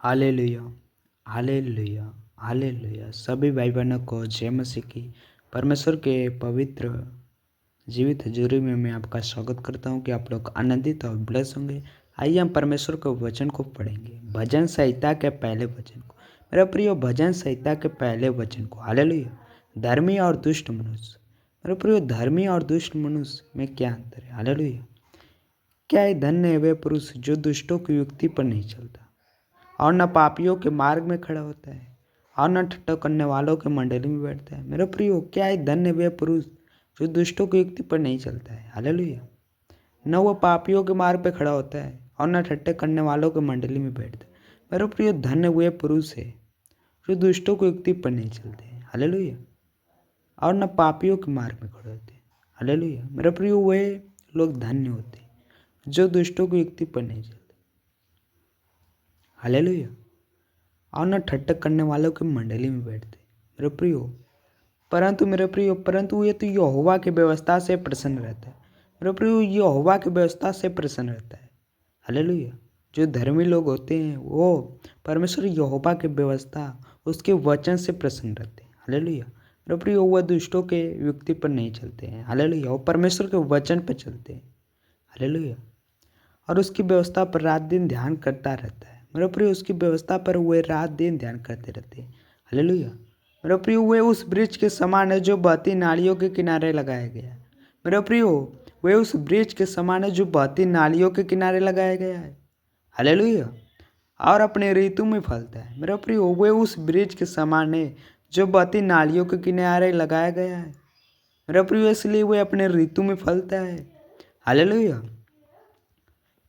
Hallelujah, हालेलुया, हालेलुया। सभी भाई बहनों को जय मसीह की। परमेश्वर के पवित्र जीवित हजूरी में मैं आपका स्वागत करता हूं कि आप लोग आनंदित और ब्लेस होंगे। आइए हम परमेश्वर के वचन को पढ़ेंगे, भजन संहिता के पहले वचन को। मेरा प्रिय, भजन संहिता के पहले वचन को। हालेलुया। धर्मी और दुष्ट मनुष्य। मेरा प्रिय, धर्मी और दुष्ट मनुष्य में क्या अंतर है? हालेलुया। क्या है? धन्य है वे पुरुष जो दुष्टों की युक्ति पर नहीं चलता और न पापियों के मार्ग में खड़ा होता है और न ठट्ठा करने वालों के मंडली में बैठता है। मेरे प्रियो, क्या है? धन्य वह पुरुष जो दुष्टों की युक्ति पर नहीं चलता है। हालेलुया। न वो पापियों के मार्ग पे खड़ा होता है और न ठट्ठे करने वालों के मंडली में बैठता है। मेरे प्रियो, धन्य वह पुरुष है जो दुष्टों की युक्ति पर नहीं चलते हैं। हालेलुया। और न पापियों के मार्ग में खड़े होते हैं। हालेलुया। मेरे प्रियो, वे लोग धन्य होते हैं जो दुष्टों की युक्ति पर नहीं चलते। हालेलुया। और न ठट्ठा करने वालों की मंडली में बैठते। मेरे प्रियो, परंतु ये तो यहोवा की व्यवस्था से प्रसन्न रहता है। मेरे प्रियो, यहोवा की व्यवस्था से प्रसन्न रहता है। हालेलुया। जो धर्मी लोग होते हैं वो परमेश्वर यहोवा की व्यवस्था, उसके वचन से प्रसन्न रहते हैं। हालेलुया। मेरे प्रियो, वह दुष्टों के युक्ति पर नहीं चलते हैं। हालेलुया। वो परमेश्वर के वचन पर चलते हैं। हालेलुया। और उसकी व्यवस्था पर रात दिन ध्यान करता रहता है। मेरे प्रिय, उसकी व्यवस्था पर वे रात दिन ध्यान करते रहते हैं। हालेलुया। मेरे प्रिय, वे उस वृक्ष के समान है जो बहती नालियों के किनारे लगाया गया है। मेरे प्रिय, वे उस वृक्ष के समान है जो बहती नालियों के किनारे लगाया गया है। हालेलुया। और अपने ऋतु में फलता है। मेरे प्रिय, वे उस वृक्ष के समान है जो बहती नालियों के किनारे लगाया गया है। मेरे प्रिय, इसलिए वे अपने ऋतु में फलता है। हालेलुया।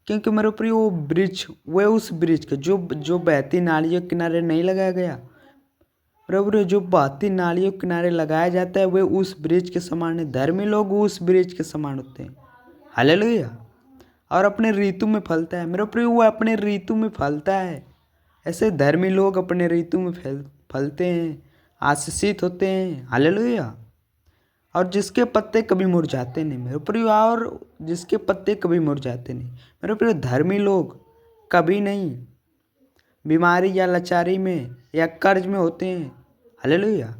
क्योंकि मेरे प्रिय, वो वृक्ष, वे उस वृक्ष के जो बहती नालियों के किनारे नहीं लगाया गया। मेरे प्रिय, जो बहती नालियों के किनारे लगाया जाता है वे उस वृक्ष के समान है। धर्मी लोग उस वृक्ष के समान होते हैं। हालेलुया। और अपने ऋतु में फलता है। मेरे प्रिय, वो अपने ऋतु में फलता है। ऐसे धर्मी लोग अपने ऋतु में फलते हैं, आशीषित होते हैं। हालेलुया। और जिसके पत्ते कभी मुरझाते नहीं। मेरे प्रिय, और जिसके पत्ते कभी मुरझाते नहीं। मेरे प्रिय, धर्मी लोग कभी नहीं बीमारी या लाचारी में या कर्ज में होते हैं। हालेलुया।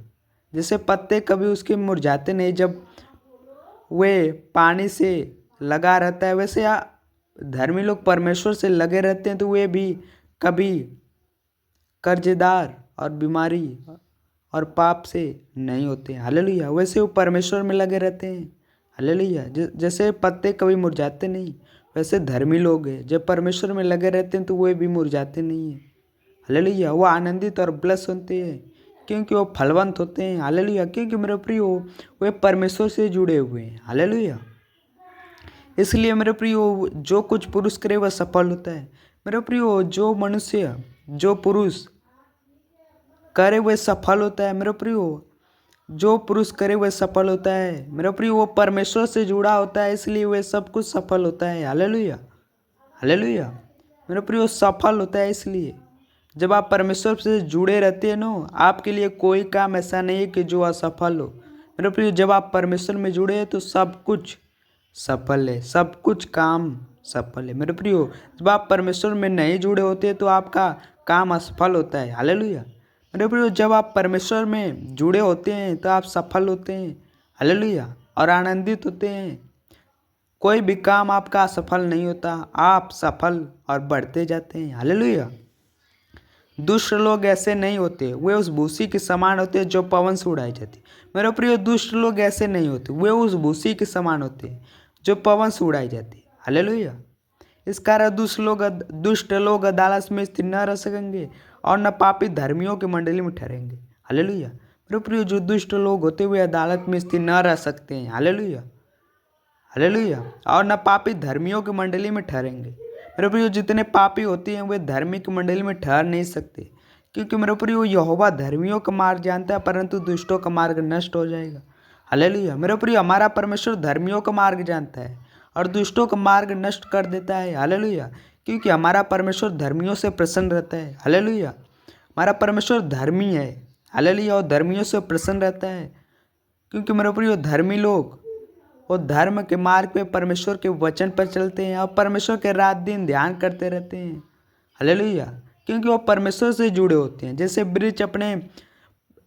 जैसे पत्ते कभी उसके मुरझाते नहीं जब वे पानी से लगा रहता है, वैसे धर्मी लोग परमेश्वर से लगे रहते हैं तो वे भी कभी कर्जदार और बीमारी और पाप से नहीं होते हैं। हालेलुया। वैसे वो परमेश्वर में लगे रहते हैं। हालेलुया। जैसे पत्ते कभी मुरझाते नहीं, वैसे धर्मी लोग हैं जब परमेश्वर में लगे रहते हैं तो वे भी मुरझाते नहीं हैं। हालेलुया। वो आनंदित और ब्लेस होते हैं क्योंकि वो फलवंत होते हैं। हालेलुया। क्योंकि मेरे प्रियो, वे परमेश्वर से जुड़े हुए हैं। हालेलुया। इसलिए मेरे प्रियो, जो कुछ पुरुष करे वह सफल होता है। मेरे प्रियो, जो मनुष्य, जो पुरुष करे वह सफल होता है। मेरे प्रियो, जो पुरुष करे वह सफल होता है। मेरे प्रियो, वो परमेश्वर से जुड़ा होता है, इसलिए वह सब कुछ सफल होता है। हालेलुया। हालेलुया। मेरे प्रियो, सफल होता है इसलिए जब आप परमेश्वर से जुड़े रहते हैं ना, आपके लिए कोई काम ऐसा नहीं है कि जो असफल हो। मेरे प्रियो, जब आप परमेश्वर में जुड़े हैं तो सब कुछ सफल है, सब कुछ काम सफल है। मेरे प्रियो, जब आप परमेश्वर में नहीं जुड़े होते तो आपका काम असफल होता है। हालेलुया। मेरे प्रियो, जब आप परमेश्वर में जुड़े होते हैं तो आप सफल होते हैं। हालेलुया। और आनंदित होते हैं। कोई भी काम आपका असफल नहीं होता, आप सफल और बढ़ते जाते हैं। हालेलुया। दुष्ट लोग ऐसे नहीं होते, वे उस भूसी के समान होते हैं जो पवन से उड़ाई जाती। मेरे प्रिय, दुष्ट लोग ऐसे नहीं होते, वे उस भूसी के समान होते हैं जो पवन से उड़ाई जाती है। हालेलुया। इस कारण दुष्ट लोग अदालत में स्थिर न रह सकेंगे और न पापी धर्मियों की मंडली में ठहरेंगे। हालेलुया। मेरे प्रिय, जो दुष्ट लोग होते हुए अदालत में स्थिर न रह सकते हैं। हालेलुया। हालेलुया। और न पापी धर्मियों की मंडली में ठहरेंगे। मेरे प्रियो, जितने पापी होते हैं वे धर्मी की मंडली में ठहर नहीं सकते, क्योंकि मेरे प्रियो, यहोवा धर्मियों का मार्ग जानता है परंतु दुष्टों का मार्ग नष्ट हो जाएगा। हालेलुया। मेरे प्रियो, हमारा परमेश्वर धर्मियों का मार्ग जानता है और दुष्टों का मार्ग नष्ट कर देता है। हालेलुया। क्योंकि हमारा परमेश्वर धर्मियों से प्रसन्न रहता है। हालेलुया। हमारा परमेश्वर धर्मी है। हालेलुया। और धर्मियों से प्रसन्न रहता है क्योंकि मेरे प्रियो, धर्मी लोग वो धर्म के मार्ग पे परमेश्वर के वचन पर चलते हैं और परमेश्वर के रात दिन ध्यान करते रहते हैं। हालेलुया। क्योंकि वो परमेश्वर से जुड़े होते हैं। जैसे वृक्ष अपने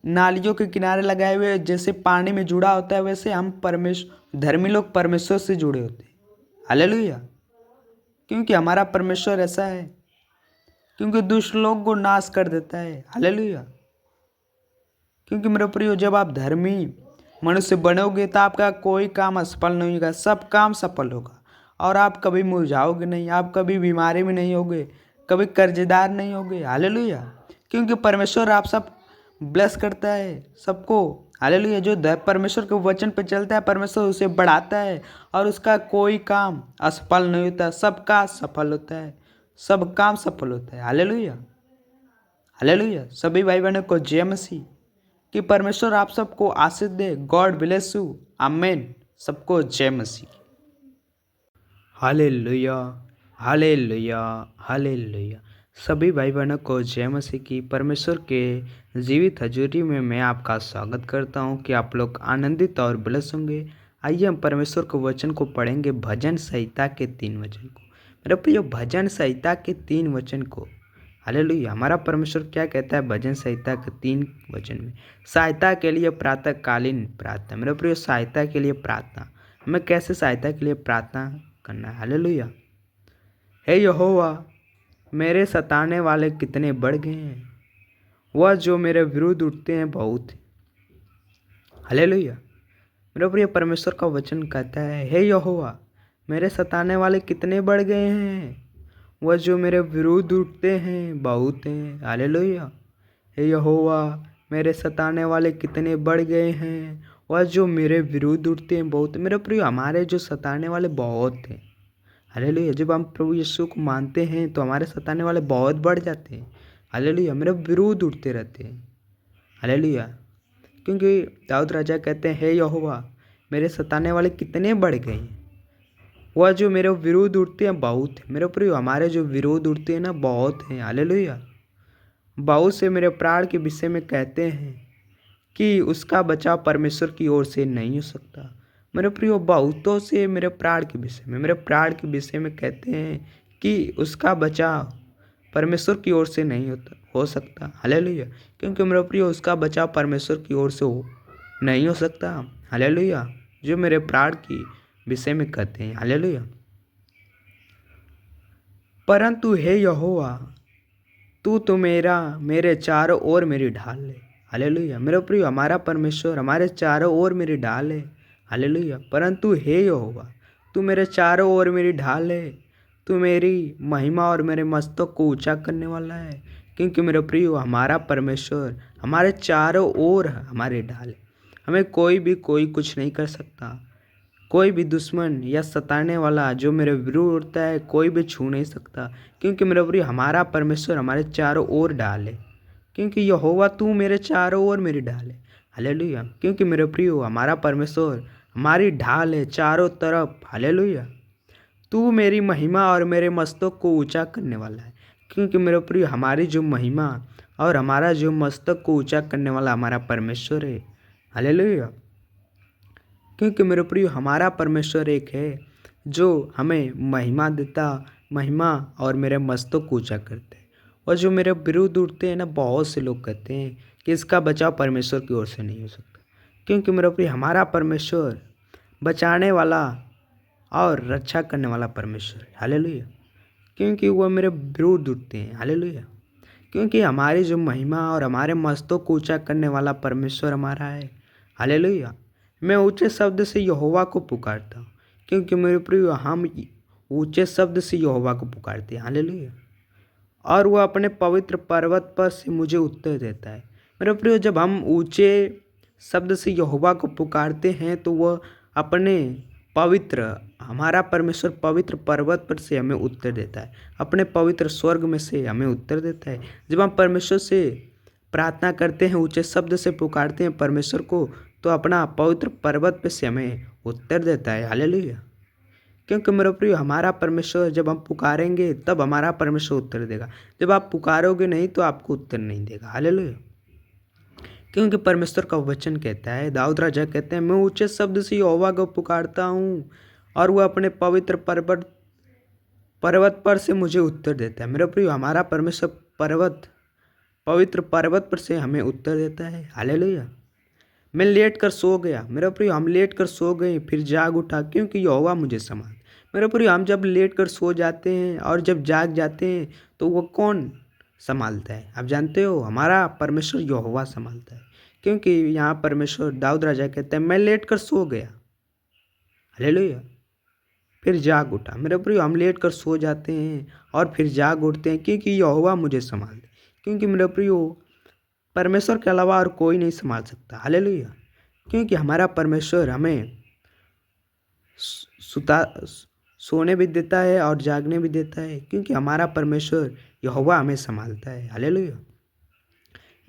नालियों के किनारे लगाए हुए जैसे पानी में जुड़ा होता है, वैसे हम धर्मी लोग परमेश्वर से जुड़े होते हैं। हालेलुया। क्योंकि हमारा परमेश्वर ऐसा है, क्योंकि दुष्ट लोग को नाश कर देता है। हालेलुया। क्योंकि मेरे प्रियो, जब आप धर्मी मनुष्य बनोगे तो आपका कोई काम असफल नहीं होगा, सब काम सफल होगा। और आप कभी मुरझाओगे नहीं, आप कभी बीमारी में नहीं होगे, कभी कर्जदार नहीं होगे। हालेलुया। क्योंकि परमेश्वर आप सब ब्लेस करता है सबको। हालेलुया। जो परमेश्वर के वचन पे चलता है, परमेश्वर उसे बढ़ाता है और उसका कोई काम असफल नहीं होता, सबका सफल होता है, सब काम सफल होता है। हालेलुया। हालेलुया। सभी भाई बहनों को जय मसीह। कि परमेश्वर आप सबको आशीष दे। God bless you. आमेन। सबको जय मसीह। हालेलुया। हालेलुया। हालेलुया। सभी भाई बहनों को जय मसीह की। परमेश्वर के जीवित हजूरी में मैं आपका स्वागत करता हूं कि आप लोग आनंदित और ब्लेस होंगे। आइए हम परमेश्वर के वचन को पढ़ेंगे, भजन संहिता के 3 वचन को। मेरे प्रिय, भजन संहिता के 3 वचन को। हालेलुया। हमारा परमेश्वर क्या कहता है भजन संहिता के 3 वचन में? सहायता के लिए प्रातःकालीन प्रार्थना। मेरे प्रिय, सहायता के लिए प्रार्थना, हमें कैसे सहायता के लिए प्रार्थना करना है? हालेलुया। हे यहोवा, मेरे सताने वाले कितने बढ़ गए हैं, वह जो मेरे विरुद्ध उठते हैं बहुत। हालेलुया। मेरे प्रिय, परमेश्वर का वचन कहता है, हे यहोवा, मेरे सताने वाले कितने बढ़ गए हैं, वह जो मेरे विरुद्ध उठते हैं बहुत हैं। हालेलुया। हे यहोवा, मेरे सताने वाले कितने बढ़ गए हैं, वह जो मेरे विरुद्ध उठते हैं बहुत। मेरे प्रिय, हमारे जो सताने वाले बहुत हैं। हालेलुया। जब हम प्रभु यीशु को मानते हैं तो हमारे सताने वाले बहुत बढ़ जाते हैं। हालेलुया। मेरे विरोध उठते रहते हैं। हालेलुया। क्योंकि दाऊद राजा कहते हैं, हे यहोवा, मेरे सताने वाले कितने बढ़ गए हैं, वह जो मेरे विरोध उठते हैं बहुत है। मेरे प्रिय, हमारे जो विरोध उठते हैं ना बहुत हैं। हालेलुया। बहुत से मेरे प्राण के विषय में कहते हैं कि उसका बचाव परमेश्वर की ओर से नहीं हो सकता। मेरे प्रियो, बहुतों से मेरे प्राण के विषय में कहते हैं कि उसका बचाव परमेश्वर की ओर से नहीं हो सकता। हालेलुया। क्योंकि मेरे प्रियो, उसका बचाव परमेश्वर की ओर से नहीं हो सकता। हालेलुया। जो मेरे प्राण की विषय में कहते हैं। हालेलुया। परंतु हे यहोवा, तू तो मेरे चारों ओर मेरी ढाल है। हालेलुया। मेरे प्रिय, हमारा परमेश्वर हमारे चारों ओर मेरी ढाल है। हालेलुया। परंतु हे यहोवा, तू मेरे चारों ओर मेरी ढाल है, तू मेरी महिमा और मेरे मस्तक को ऊंचा करने वाला है। क्योंकि मेरे प्रिय, हमारा परमेश्वर हमारे चारों ओर हमारी ढाल है। हमें कोई कुछ नहीं कर सकता। कोई भी दुश्मन या सताने वाला जो मेरे विरुद्ध उठता है, कोई भी छू नहीं सकता। क्योंकि मेरे प्रिय, हमारा परमेश्वर हमारे चारों ओर ढाल है। क्योंकि यहोवा, तू मेरे चारों ओर मेरी ढाल है। हालेलुया। क्योंकि मेरे प्रिय, हमारा परमेश्वर हमारी ढाल है चारों तरफ। हालेलुया। तू मेरी महिमा और मेरे मस्तक को ऊंचा करने वाला है। क्योंकि मेरे प्रिय, हमारी जो महिमा और हमारा जो मस्तक को ऊंचा करने वाला हमारा परमेश्वर है। हालेलुया। क्योंकि मेरे प्रिय, हमारा परमेश्वर एक है जो हमें महिमा देता, महिमा और मेरे मस्तक को ऊंचा करते हैं। और जो मेरे विरुद्ध उठते हैं ना, बहुत से लोग कहते हैं कि इसका बचाव परमेश्वर की ओर से नहीं हो सकता। क्योंकि मेरे प्रिय, हमारा परमेश्वर बचाने वाला और रक्षा करने वाला परमेश्वर है। हालेलुया। क्योंकि वह मेरे विरुद्ध उठते हैं। हालेलुया। क्योंकि हमारी जो महिमा और हमारे मस्तक को ऊंचा करने वाला परमेश्वर हमारा है। हालेलुया। मैं ऊंचे शब्द से यहोवा को पुकारता हूँ। क्योंकि मेरे प्रिय, हम ऊंचे शब्द से यहोवा को पुकारते हैं। हालेलुया। और वह अपने पवित्र पर्वत पर से मुझे उत्तर देता है। मेरे प्रिय, जब हम ऊंचे शब्द से यहोवा को पुकारते हैं तो वह अपने पवित्र, हमारा परमेश्वर पवित्र पर्वत पर से हमें उत्तर देता है, अपने पवित्र स्वर्ग में से हमें उत्तर देता है। जब हम परमेश्वर से प्रार्थना करते हैं, ऊंचे शब्द से पुकारते हैं परमेश्वर को, तो अपना पवित्र पर्वत पर से हमें उत्तर देता है। हालेलुया। क्योंकि मेरे प्रिय, हमारा परमेश्वर जब हम पुकारेंगे तब हमारा परमेश्वर उत्तर देगा। जब आप पुकारोगे नहीं तो आपको उत्तर नहीं देगा। हालेलुया। क्योंकि परमेश्वर का वचन कहता है, दाऊद राजा कहते हैं, मैं ऊंचे शब्द से यहोवा को पुकारता हूँ और वह अपने पवित्र पर्वत पर से मुझे उत्तर देता है। मेरे प्रिय, हमारा परमेश्वर पवित्र पर्वत पर से हमें उत्तर देता है। हालेलुया। मैं लेट कर सो गया, मेरे प्रिय हम लेट कर सो गए फिर जाग उठा, क्योंकि यहोवा मुझे संभाल। मेरे प्रिय हम जब लेट कर सो जाते हैं और जब जाग जाते हैं तो वो कौन संभालता है? आप जानते हो, हमारा परमेश्वर यहोवा संभालता है। क्योंकि यहाँ परमेश्वर दाऊद राजा कहते हैं मैं लेट कर सो गया, हालेलुया, फिर जाग उठा। मेरे प्रिय हम लेट कर सो जाते हैं और फिर जाग उठते हैं, क्योंकि यहोवा मुझे संभाल। क्योंकि मेरे प्रियो परमेश्वर के अलावा और कोई नहीं संभाल सकता। हालेलुया। क्योंकि हमारा परमेश्वर हमें सुता सोने भी देता है और जागने भी देता है, क्योंकि हमारा परमेश्वर यहोवा हमें संभालता है। हालेलुया।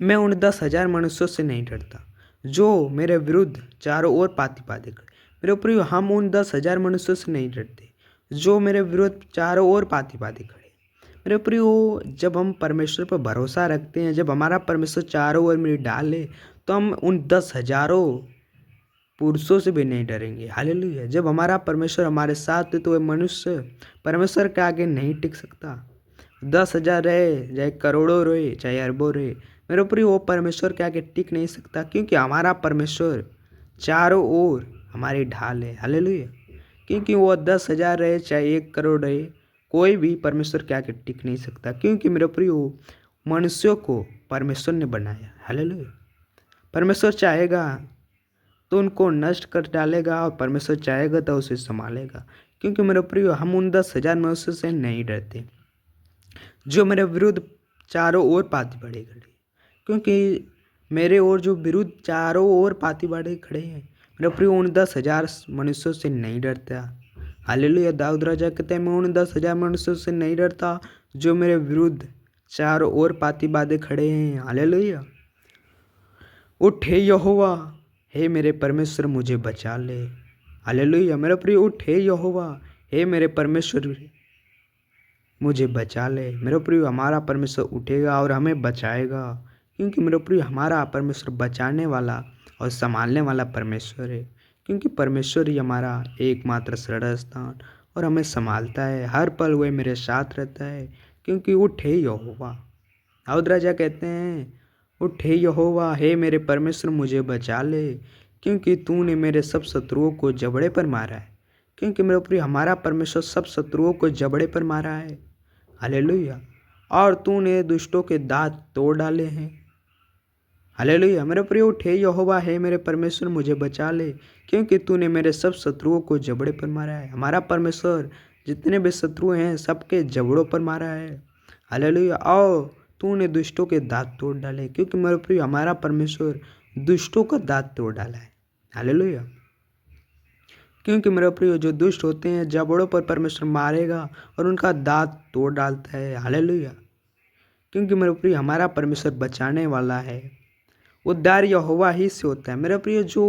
मैं उन 10,000 मनुष्यों से नहीं डरता जो मेरे विरुद्ध चारों ओर पाती पाती खड़े। मेरे प्रियो हम उन 10,000 मनुष्यों से नहीं डरते जो मेरे विरुद्ध चारों ओर पाती पाती खड़े। मेरे प्रियो जब हम परमेश्वर पर भरोसा रखते हैं, जब हमारा परमेश्वर चारों ओर मेरी डाले, तो हम उन 10,000 पुरुषों से भी नहीं डरेंगे। हालेलुया। जब हमारा परमेश्वर हमारे साथ है तो वह मनुष्य परमेश्वर के आगे नहीं टिक सकता। 10,000 रहे, चाहे करोड़ों रहे, चाहे अरबों रहे, मेरे ऊपर वो परमेश्वर के आगे टिक नहीं सकता, क्योंकि हमारा परमेश्वर चारों ओर हमारी ढाल है। हालेलुया। क्योंकि वो 10,000 रहे, चाहे 1 करोड़ रहे, कोई भी परमेश्वर के आगे टिक नहीं सकता, क्योंकि मेरे प्रियो मनुष्यों को परमेश्वर ने बनाया। हालेलुया। परमेश्वर चाहेगा तो उनको नष्ट कर डालेगा और परमेश्वर चाहेगा तो उसे संभालेगा। क्योंकि मेरे प्रियो हम उन 10,000 मनुष्यों से नहीं डरते जो मेरे विरुद्ध चारों ओर पाती बाड़े खड़े, क्योंकि मेरे ओर जो विरुद्ध चारों ओर पाती बाड़े खड़े हैं, मेरे प्रियो उन 10,000 मनुष्यों से नहीं डरता। हालेलुया। दाऊद राजा कहते हैं मैं उन 10,000 मनुष्यों से नहीं डरता जो मेरे विरुद्ध चारों ओर पाती बांधे खड़े हैं। हालेलुया। उठ हे यहोवा, हे मेरे परमेश्वर मुझे बचा ले। हालेलुया। मेरे प्रिय उठ हे यहोवा, हे मेरे परमेश्वर मुझे बचा ले। मेरे प्रिय हमारा परमेश्वर उठेगा और हमें बचाएगा, क्योंकि मेरे प्रिय हमारा परमेश्वर बचाने वाला और संभालने वाला परमेश्वर है। क्योंकि परमेश्वर ही हमारा एकमात्र शरण स्थान और हमें संभालता है। हर पल वह मेरे साथ रहता है, क्योंकि उठ हे यहोवा। दाऊद राजा कहते हैं उठ हे यहोवा, हे मेरे परमेश्वर मुझे बचा ले, क्योंकि तूने मेरे सब शत्रुओं को जबड़े पर मारा है। क्योंकि मेरे प्रिय हमारा परमेश्वर सब शत्रुओं को जबड़े पर मारा है। हालेलुया। और तूने दुष्टों के दांत तोड़ डाले हैं। हालेलुया। मेरे प्रिय उठ हे यहोवा, हे मेरे परमेश्वर मुझे बचा ले, क्योंकि तूने मेरे सब शत्रुओं को जबड़े पर मारा है। हमारा परमेश्वर जितने भी शत्रु हैं सबके जबड़ों पर मारा है। हालेलुया। और तूने दुष्टों के दांत तोड़ डाले, क्योंकि मेरे प्रिय हमारा परमेश्वर दुष्टों का दांत तोड़ डाला है। हालेलुया। क्योंकि मेरे प्रिय जो दुष्ट होते हैं जबड़ों पर परमेश्वर मारेगा और उनका दांत तोड़ डालता है। हालेलुया। क्योंकि मेरे प्रिय हमारा परमेश्वर बचाने वाला है। उद्धार यहोवा ही से होता है। मेरे प्रिय जो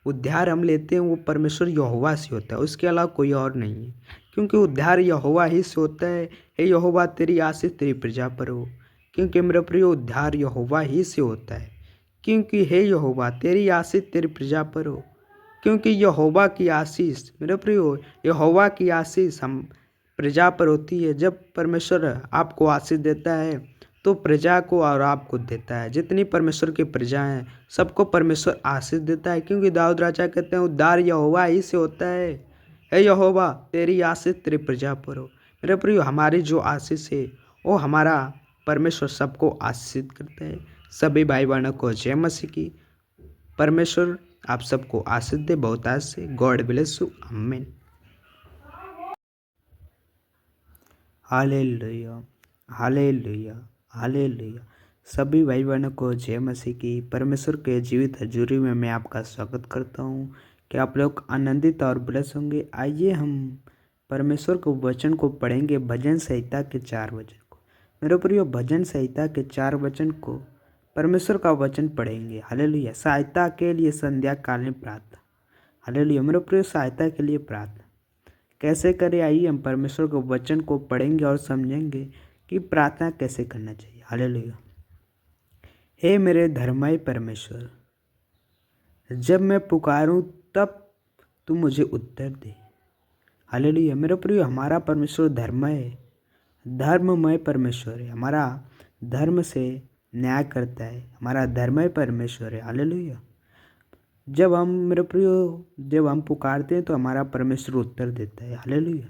उद्धार हम लेते हैं वो परमेश्वर यहोवा से होता है, उसके अलावा कोई और नहीं है। क्योंकि उद्धार यहोवा ही से होता है। हे यहोवा तेरी आशीष तेरी प्रजा पर हो। क्योंकि मेरे प्रिय उद्धार यहोवा ही से होता है। क्योंकि हे यहोवा तेरी आशीष तेरी प्रजा पर हो। क्योंकि यहोवा की आशीष मेरे प्रियो यहोवा की आशीष हम प्रजा पर होती है। जब परमेश्वर आपको आशीष देता है तो प्रजा को और आपको देता है। जितनी परमेश्वर की प्रजा हैं सबको परमेश्वर आशीष देता है। क्योंकि दाऊद राजा कहते हैं उद्धार यहोवा ही से होता है। हे यहोवा तेरी आशीष तेरी प्रजा पर हो। मेरे प्रियो हमारी जो आशीष है वो हमारा परमेश्वर सबको आशीषित करते हैं। सभी भाई बहनों को जय मसीह की। परमेश्वर आप सबको आशीष दे बहुतायत से। God bless you. आमीन। हालेलुया, हालेलुया, हालेलुया। सभी भाई बहनों को जय मसीह की। परमेश्वर के जीवित हजूरी में मैं आपका स्वागत करता हूँ कि आप लोग आनंदित और ब्लेस होंगे। आइए हम परमेश्वर को वचन को पढ़ेंगे, भजन संहिता के 4 वचन को। मेरे प्रियो भजन संहिता के 4 वचन को परमेश्वर का वचन पढ़ेंगे। हालेलुया। सहायता के लिए संध्या कालीन प्रार्थना। हालेलुया। मेरे प्रिय सहायता के लिए प्रार्थना कैसे करें? आइए हम परमेश्वर के वचन को पढ़ेंगे और समझेंगे कि प्रार्थना कैसे करना चाहिए। हालेलुया। हे मेरे धर्ममय परमेश्वर, जब मैं पुकारूं तब तू मुझे उत्तर दे। हालेलुया। मेरे प्रिय हमारा परमेश्वर धर्ममय परमेश्वर है। हमारा धर्म से न्याय करता है। हमारा धर्म है परमेश्वर है। हालेलुया। जब हम मेरे प्रियो जब हम पुकारते हैं तो हमारा परमेश्वर उत्तर देता है। हालेलुया।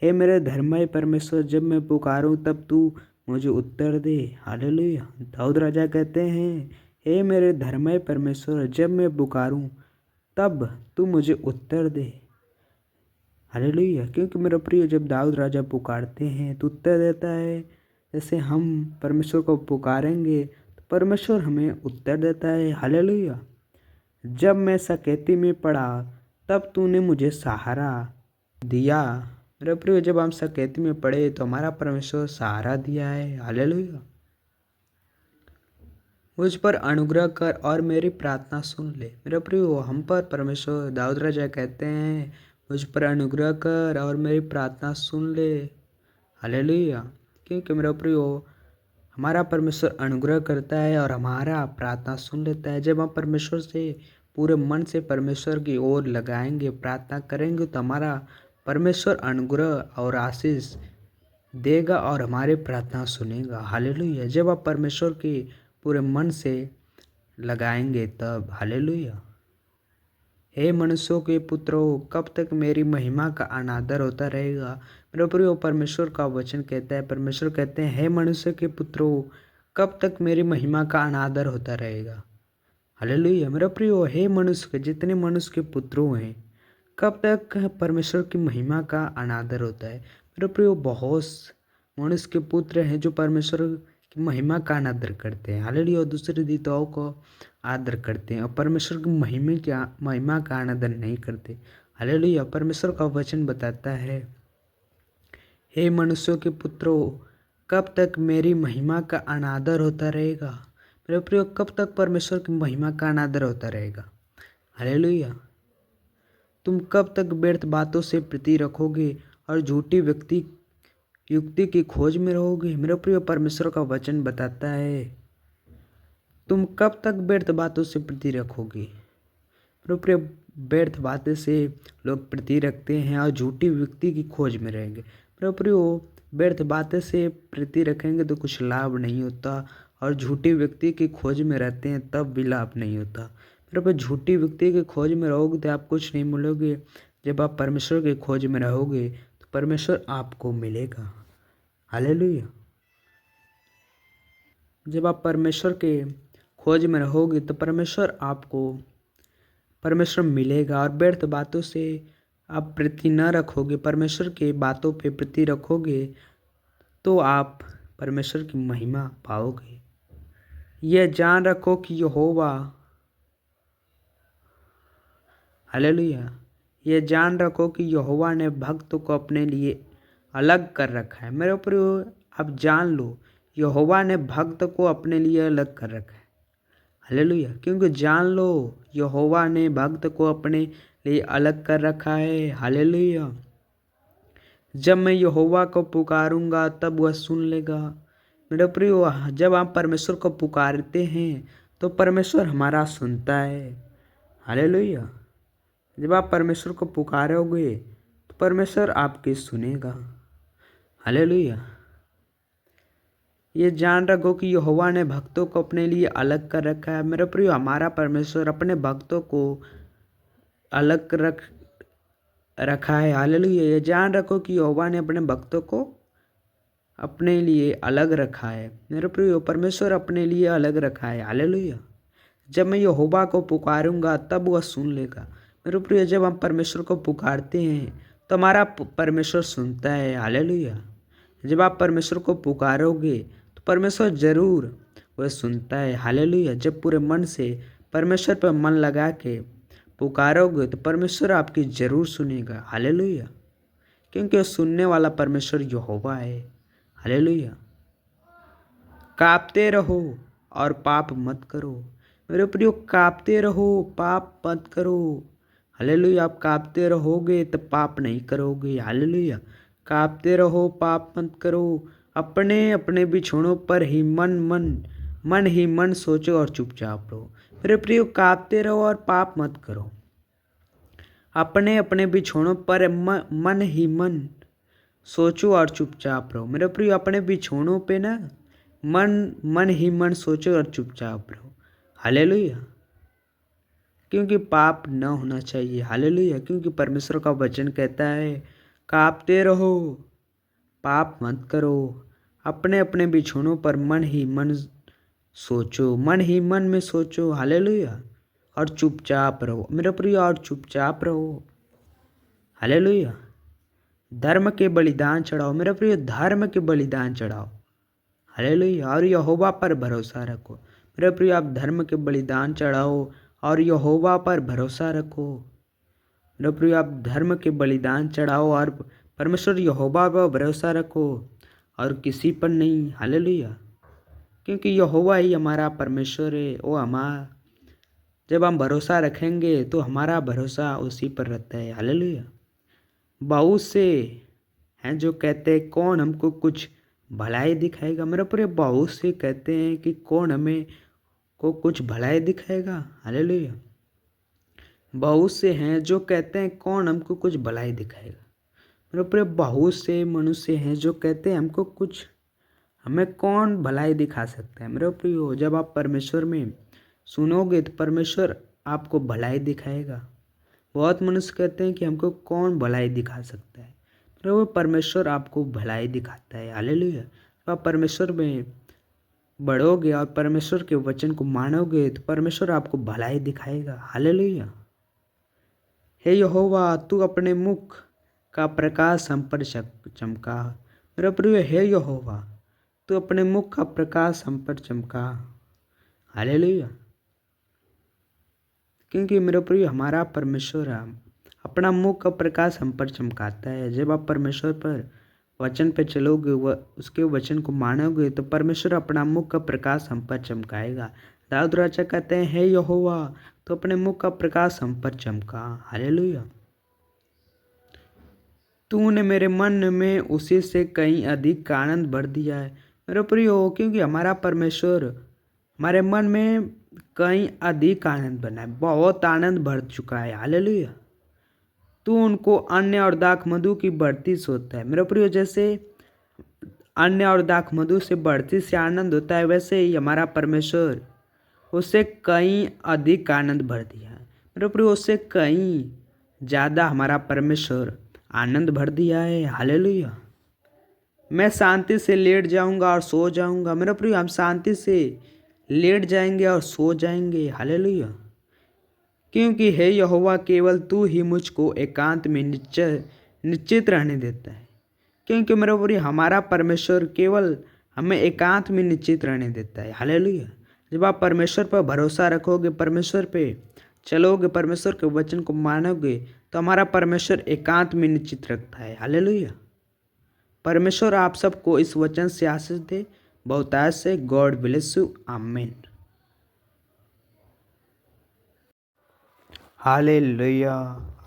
हे मेरे धर्ममय परमेश्वर, जब मैं पुकारूं तब तू मुझे उत्तर दे। हालेलुया। दाऊद राजा कहते हैं, हे मेरे धर्ममय परमेश्वर, जब मैं पुकारूं तब तू मुझे उत्तर दे। हालेलुया। क्योंकि मेरे प्रिय जब दाऊद राजा पुकारते हैं तो उत्तर देता है। जैसे हम परमेश्वर को पुकारेंगे तो परमेश्वर हमें उत्तर देता है। हालेलुया। जब मैं सकेती में पड़ा तब तूने मुझे सहारा दिया। मेरे प्रिय जब हम सकेती में पड़े तो हमारा परमेश्वर सहारा दिया है। हालेलुया। मुझ पर अनुग्रह कर और मेरी प्रार्थना सुन ले। मेरे प्रियो हम पर परमेश्वर दाऊद राजा कहते हैं, मुझ पर अनुग्रह कर और मेरी प्रार्थना सुन ले। हालेलुया। क्योंकि मेरे प्रियो हमारा परमेश्वर अनुग्रह करता है और हमारा प्रार्थना सुन लेता है। जब हम परमेश्वर से पूरे मन से परमेश्वर की ओर लगाएंगे, प्रार्थना करेंगे, तो हमारा परमेश्वर अनुग्रह और आशीष देगा और हमारी प्रार्थना सुनेगा। हालेलुया। जब आप परमेश्वर की पूरे मन से लगाएंगे तब। हालेलुया। हे मनुष्यों के पुत्रों, कब तक मेरी महिमा का अनादर होता रहेगा। मेरे प्रियो परमेश्वर का वचन कहता है, परमेश्वर कहते हैं, हे मनुष्य के पुत्रों, कब तक मेरी महिमा का अनादर होता रहेगा। हालेलुया। मेरे प्रियो हे मनुष्य के जितने मनुष्य के पुत्रों हैं, कब तक परमेश्वर की महिमा का अनादर होता है। मेरे प्रियो बहुत मनुष्य के पुत्र हैं जो परमेश्वर की महिमा का अनादर करते हैं। हालेलुया। और दूसरे देवताओं को आदर करते हैं और परमेश्वर की महिमा का अनादर नहीं करते। हालेलुया। परमेश्वर का वचन बताता है, हे मनुष्यों के पुत्रों, कब तक मेरी महिमा का अनादर होता रहेगा। मेरे प्रियो कब तक परमेश्वर की महिमा का अनादर होता रहेगा। हालेलुया। तुम कब तक व्यर्थ बातों से प्रीति रखोगे और झूठी युक्ति की खोज में रहोगे। मेरे प्रियो परमेश्वर का वचन बताता है, तुम कब तक व्यर्थ बातों से प्रीति रखोगे। मेरे प्रियो व्यर्थ बातें से लोग प्रीति रखते हैं और झूठी युक्ति की खोज में रहेंगे। मेरे प्रियो व्यर्थ बातें से प्रीति रखेंगे तो कुछ लाभ नहीं होता और झूठी व्यक्ति की खोज में रहते हैं तब भी लाभ नहीं होता। मेरे प्रियो झूठी व्यक्ति की खोज में रहोगे तो आप कुछ नहीं मिलोगे। जब आप परमेश्वर की खोज में रहोगे तो परमेश्वर आपको मिलेगा। हालेलुया। जब आप परमेश्वर के खोज में रहोगे तो परमेश्वर मिलेगा। और व्यर्थ बातों से आप प्रीति न रखोगे, परमेश्वर के बातों पे प्रीति रखोगे तो आप परमेश्वर की महिमा पाओगे। यह जान रखो कि यहोवा, हालेलुया, यह जान रखो कि यहोवा ने भक्त को अपने लिए अलग कर रखा है। मेरे प्रियो आप जान लो, यहोवा ने भक्त को अपने लिए अलग कर रखा है। हालेलुया। क्योंकि जान लो यहोवा ने भक्त को अपने लिए अलग कर रखा है। हालेलुया। जब मैं यहोवा को पुकारूंगा तब वह सुन लेगा। मेरे प्रियो जब आप परमेश्वर को पुकारते हैं तो परमेश्वर हमारा सुनता है। हालेलुया। जब आप परमेश्वर को पुकारोगे तो परमेश्वर आपकी सुनेगा। हालेलुया। ये जान रखो कि यहोवा ने भक्तों को अपने लिए अलग कर रखा है। मेरे प्रियो हमारा परमेश्वर अपने भक्तों को अलग रखा है। हालेलुया। ये जान रखो कि यहोवा ने अपने भक्तों को अपने लिए अलग रखा है। मेरे प्रियो परमेश्वर अपने लिए अलग रखा है। हालेलुया। जब मैं यहोवा को पुकारूंगा तब वह सुन लेगा। मेरे प्रियो जब हम परमेश्वर को पुकारते हैं तो हमारा परमेश्वर सुनता है। हालेलुया। जब आप परमेश्वर को पुकारोगे तो परमेश्वर जरूर वह सुनता है। हालेलुया। जब पूरे मन से परमेश्वर पर मन लगा के पुकारोगे तो परमेश्वर आपकी जरूर सुनेगा। हालेलुया। क्योंकि सुनने वाला परमेश्वर यहोवा है। हालेलुया। कांपते रहो और पाप मत करो। मेरे प्रियो कांपते रहो, पाप मत करो। हालेलुया। आप कांपते रहोगे तो पाप नहीं करोगे। हालेलुया। कांपते रहो, पाप मत करो। अपने अपने बिछौनों पर ही मन ही मन सोचो और चुपचाप रहो। मेरे प्रियो कांपते रहो और पाप मत करो। अपने अपने बिछौनों पर मन ही मन सोचो और चुपचाप रहो। मेरे प्रियो अपने बिछौनों पे ना मन मन ही मन सोचो और चुपचाप रहो। हालेलुया। क्योंकि पाप न होना चाहिए। हालेलुया। क्योंकि परमेश्वर का वचन कहता है कांपते रहो, पाप मत करो। अपने अपने बिछौनों पर मन ही मन सोचो, मन ही मन में सोचो। हालेलुया। और चुपचाप रहो मेरे प्रिय, और चुपचाप रहो। हालेलुया। धर्म के बलिदान चढ़ाओ मेरे प्रिय, धर्म के बलिदान चढ़ाओ। हालेलुया। और यहोवा पर भरोसा रखो मेरे प्रिय, आप धर्म के बलिदान चढ़ाओ और यहोवा पर भरोसा रखो मेरे प्रिय, आप धर्म के बलिदान चढ़ाओ और परमेश्वर यहोवा पर भरोसा रखो और किसी पर नहीं। हालेलुया। क्योंकि यहोवा ही हमारा परमेश्वर है। वो हमारा, जब हम भरोसा रखेंगे तो हमारा भरोसा उसी पर रहता है। हालेलुया। बहुत से हैं जो कहते हैं कौन हमको कुछ भलाई दिखाएगा मेरे प्रिय, बहुत से कहते हैं कि कौन हमें को कुछ भलाई दिखाएगा। हालेलुया। बहुत से हैं जो कहते हैं कौन हमको कुछ भलाई दिखाएगा मेरे प्रिय, बहुत से मनुष्य हैं जो कहते हैं हमको कुछ, हमें कौन भलाई दिखा सकता है मेरे प्रियो। जब आप परमेश्वर में सुनोगे तो परमेश्वर आपको भलाई दिखाएगा। बहुत मनुष्य कहते हैं कि हमको कौन भलाई दिखा सकता है, पर वो परमेश्वर आपको भलाई दिखाता है। हालेलुया। जब आप परमेश्वर में बढ़ोगे और परमेश्वर के वचन को मानोगे तो परमेश्वर आपको भलाई दिखाएगा। हालेलुया। हे यहोवा, तू अपने मुख का प्रकाश हम पर चमका मेरा प्रिय। हे यहोवा, तू अपने मुख का प्रकाश हम पर चमका। हालेलुया। क्योंकि मेरे प्रिय हमारा परमेश्वर अपना मुख का प्रकाश हम पर चमकाता है। जब आप परमेश्वर पर वचन पे चलोगे, उसके वचन को मानोगे तो परमेश्वर अपना मुख का प्रकाश हम पर चमकाएगा। दाऊद राजा कहते हैं हे यहोवा, तो अपने मुख का प्रकाश हम पर चमका। हालेलुया। तूने मेरे मन में उसी से कहीं अधिक आनंद भर दिया है मेरे प्रियो। क्योंकि हमारा परमेश्वर हमारे मन में कहीं अधिक आनंद बना है, बहुत आनंद भर चुका है। हालेलुया। तू उनको अन्य और दाख मधु की बढ़ती से होता है मेरे प्रियो। जैसे अन्य और दाख मधु से बढ़ती से आनंद होता है, वैसे ही हमारा परमेश्वर उससे कहीं अधिक आनंद भर दिया है मेरे प्रियो। उससे कहीं ज़्यादा हमारा परमेश्वर आनंद भर दिया है। हालेलुया। मैं शांति से लेट जाऊंगा और सो जाऊंगा मेरे प्रिय, हम शांति से लेट जाएंगे और सो जाएंगे। हालेलुया। क्योंकि हे यहोवा, केवल तू ही मुझको एकांत में निश्चित रहने देता है। क्योंकि मेरे प्रिय हमारा परमेश्वर केवल हमें एकांत में निश्चित रहने देता है। हालेलुया। जब आप परमेश्वर पर भरोसा रखोगे, परमेश्वर पे चलोगे, परमेश्वर के वचन को मानोगे, तो हमारा परमेश्वर एकांत में निश्चित रखता है। हालेलुया। परमेश्वर आप सबको इस वचन से आशीष दे बहुतायत से। God bless you. आमीन। हालेलुया।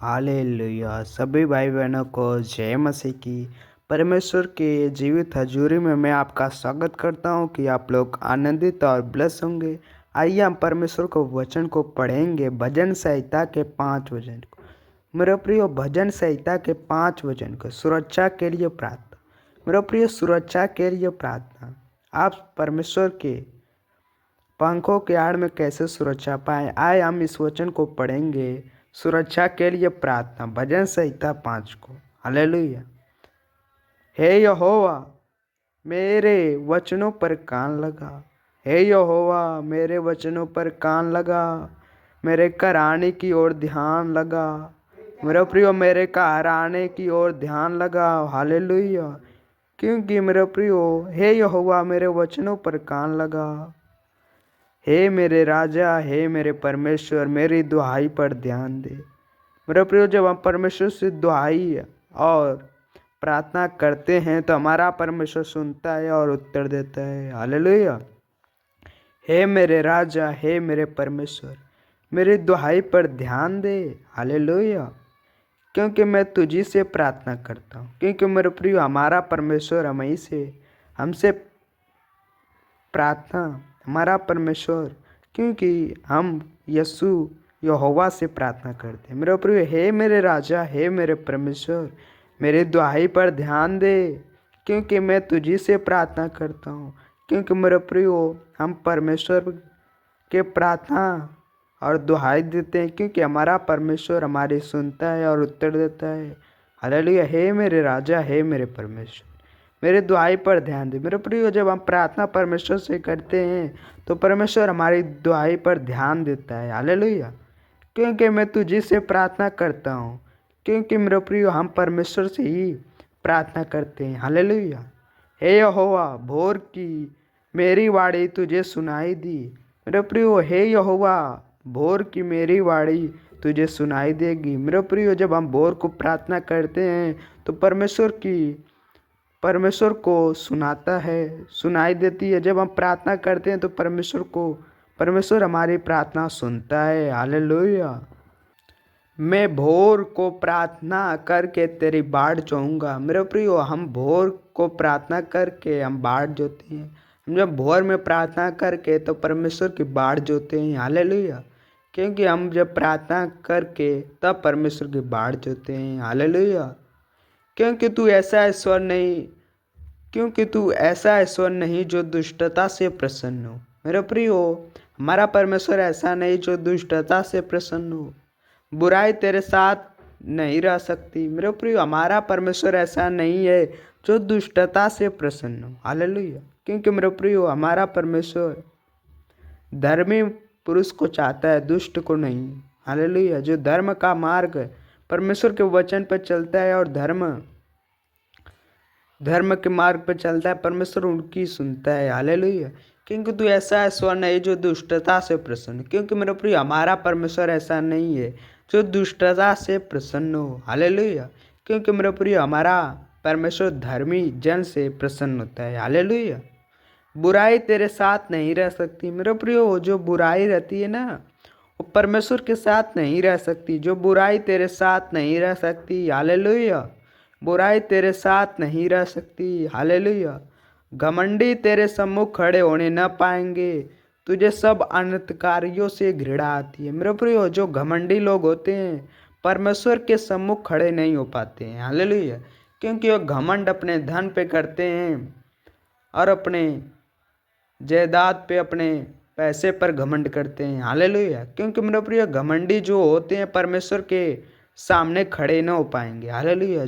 हालेलुया। सभी भाई बहनों को जय मसीह की। परमेश्वर के जीवित हजूरी में मैं आपका स्वागत करता हूं कि आप लोग आनंदित और ब्लेस होंगे। आइए हम परमेश्वर को वचन को पढ़ेंगे, भजन संहिता के 5 वचन को। मेरे प्रिय, भजन संहिता के 5 वचन को। सुरक्षा के लिए प्रार्थना मेरे प्रिय, सुरक्षा के लिए प्रार्थना। आप परमेश्वर के पंखों के आड़ में कैसे सुरक्षा पाएं, आए हम इस वचन को पढ़ेंगे। सुरक्षा के लिए प्रार्थना, भजन संहिता 5 को। हालेलुया। हे यहोवा, मेरे वचनों पर कान लगा। हे यहोवा, मेरे वचनों पर कान लगा। मेरे कराने की ओर ध्यान लगा मेरे प्रियो, मेरे कराने की ओर ध्यान लगा। हालेलुया। क्योंकि मेरे प्रियो, हे यहोवा, मेरे वचनों पर कान लगा। हे मेरे राजा, हे मेरे परमेश्वर, मेरी दुहाई पर ध्यान दे। मेरे प्रियो, जब हम परमेश्वर से दुहाई और प्रार्थना करते हैं तो हमारा परमेश्वर सुनता है और उत्तर देता है। हालेलुया। हे मेरे राजा, हे मेरे परमेश्वर, मेरी दुहाई पर ध्यान दे। हालेलुया। क्योंकि मैं तुझी से प्रार्थना करता हूँ। क्योंकि मेरे प्रियो, हमारा परमेश्वर हमसे प्रार्थना, हमारा परमेश्वर, क्योंकि हम यीशु यहोवा से प्रार्थना करते हैं। मेरे प्रिय, हे मेरे राजा, हे मेरे परमेश्वर, मेरे दुहाई पर ध्यान दे। क्योंकि मैं तुझी से प्रार्थना करता हूँ। क्योंकि मेरे प्रियो हम परमेश्वर के प्रार्थना और दुहाई देते हैं, क्योंकि हमारा परमेश्वर हमारी सुनता है और उत्तर देता है। हालेलुया। हे मेरे राजा, हे मेरे परमेश्वर, मेरे दुहाई पर ध्यान दे। मेरे प्रियो जब हम प्रार्थना परमेश्वर से करते हैं तो परमेश्वर हमारी दुहाई पर ध्यान देता है। हालेलुया। क्योंकि मैं तुझे से प्रार्थना करता हूँ, क्योंकि मेरे प्रियो हम परमेश्वर से ही प्रार्थना करते हैं। हालेलुया। हे यहोवा, भोर की मेरी वाणी तुझे सुनाई दी। मेरे प्रियो, हे यहोवा, भोर की मेरी वाणी तुझे सुनाई देगी। मेरे प्रियो जब हम भोर को प्रार्थना करते हैं तो परमेश्वर को सुनाता है, सुनाई देती है। जब हम प्रार्थना करते हैं तो परमेश्वर हमारी प्रार्थना सुनता है। हालेलुया। मैं भोर को प्रार्थना करके तेरी बाट जोऊंगा। मेरे प्रियो, हम भोर को प्रार्थना करके हम बाट जोते हैं। हम जब भोर में प्रार्थना करके तो परमेश्वर की बाट जोते हैं। हालेलुया। क्योंकि हम जब प्रार्थना करके तब परमेश्वर की बाट जोते हैं। हालेलुया। क्योंकि तू ऐसा ईश्वर नहीं जो दुष्टता से प्रसन्न हो। मेरे प्रियो, हमारा परमेश्वर ऐसा नहीं जो दुष्टता से प्रसन्न हो। बुराई तेरे साथ नहीं रह सकती। मेरे प्रियो, हमारा परमेश्वर ऐसा नहीं है जो दुष्टता से प्रसन्न हो। हालेलुया। क्योंकि मेरे प्रियो, हमारा परमेश्वर धर्मी पुरुष को चाहता है, दुष्ट को नहीं। हालेलुया। जो धर्म का मार्ग परमेश्वर के वचन पर चलता है और धर्म के मार्ग पर चलता है, परमेश्वर उनकी सुनता है। हालेलुया। क्योंकि तू ऐसा ईश्वर नहीं जो दुष्टता से प्रसन्न। क्योंकि मेरे प्रिय, हमारा परमेश्वर ऐसा नहीं है जो दुष्टता से प्रसन्न हो। हालेलुया। क्योंकि मेरे प्रिय, हमारा परमेश्वर धर्मी जन से प्रसन्न होता है। हालेलुया। बुराई तेरे साथ नहीं रह सकती। मेरे प्रिय, जो बुराई रहती है ना, वो परमेश्वर के साथ नहीं रह सकती। जो बुराई तेरे साथ नहीं रह सकती। हालेलुया। बुराई तेरे साथ नहीं रह सकती। हालेलुया। घमंडी तेरे सम्मुख खड़े होने न पाएंगे। तुझे सब अनर्थकारियों से घृणा आती है। मेरे प्रियो, जो घमंडी लोग होते हैं परमेश्वर के सम्मुख खड़े नहीं हो पाते हैं। हालेलुया। क्योंकि वो घमंड अपने धन पे करते हैं और अपने जायदाद पे, अपने पैसे पर घमंड करते हैं। हालेलुया। क्योंकि मेरे प्रिय, घमंडी जो होते हैं परमेश्वर के सामने खड़े न हो पाएंगे। हालेलुया।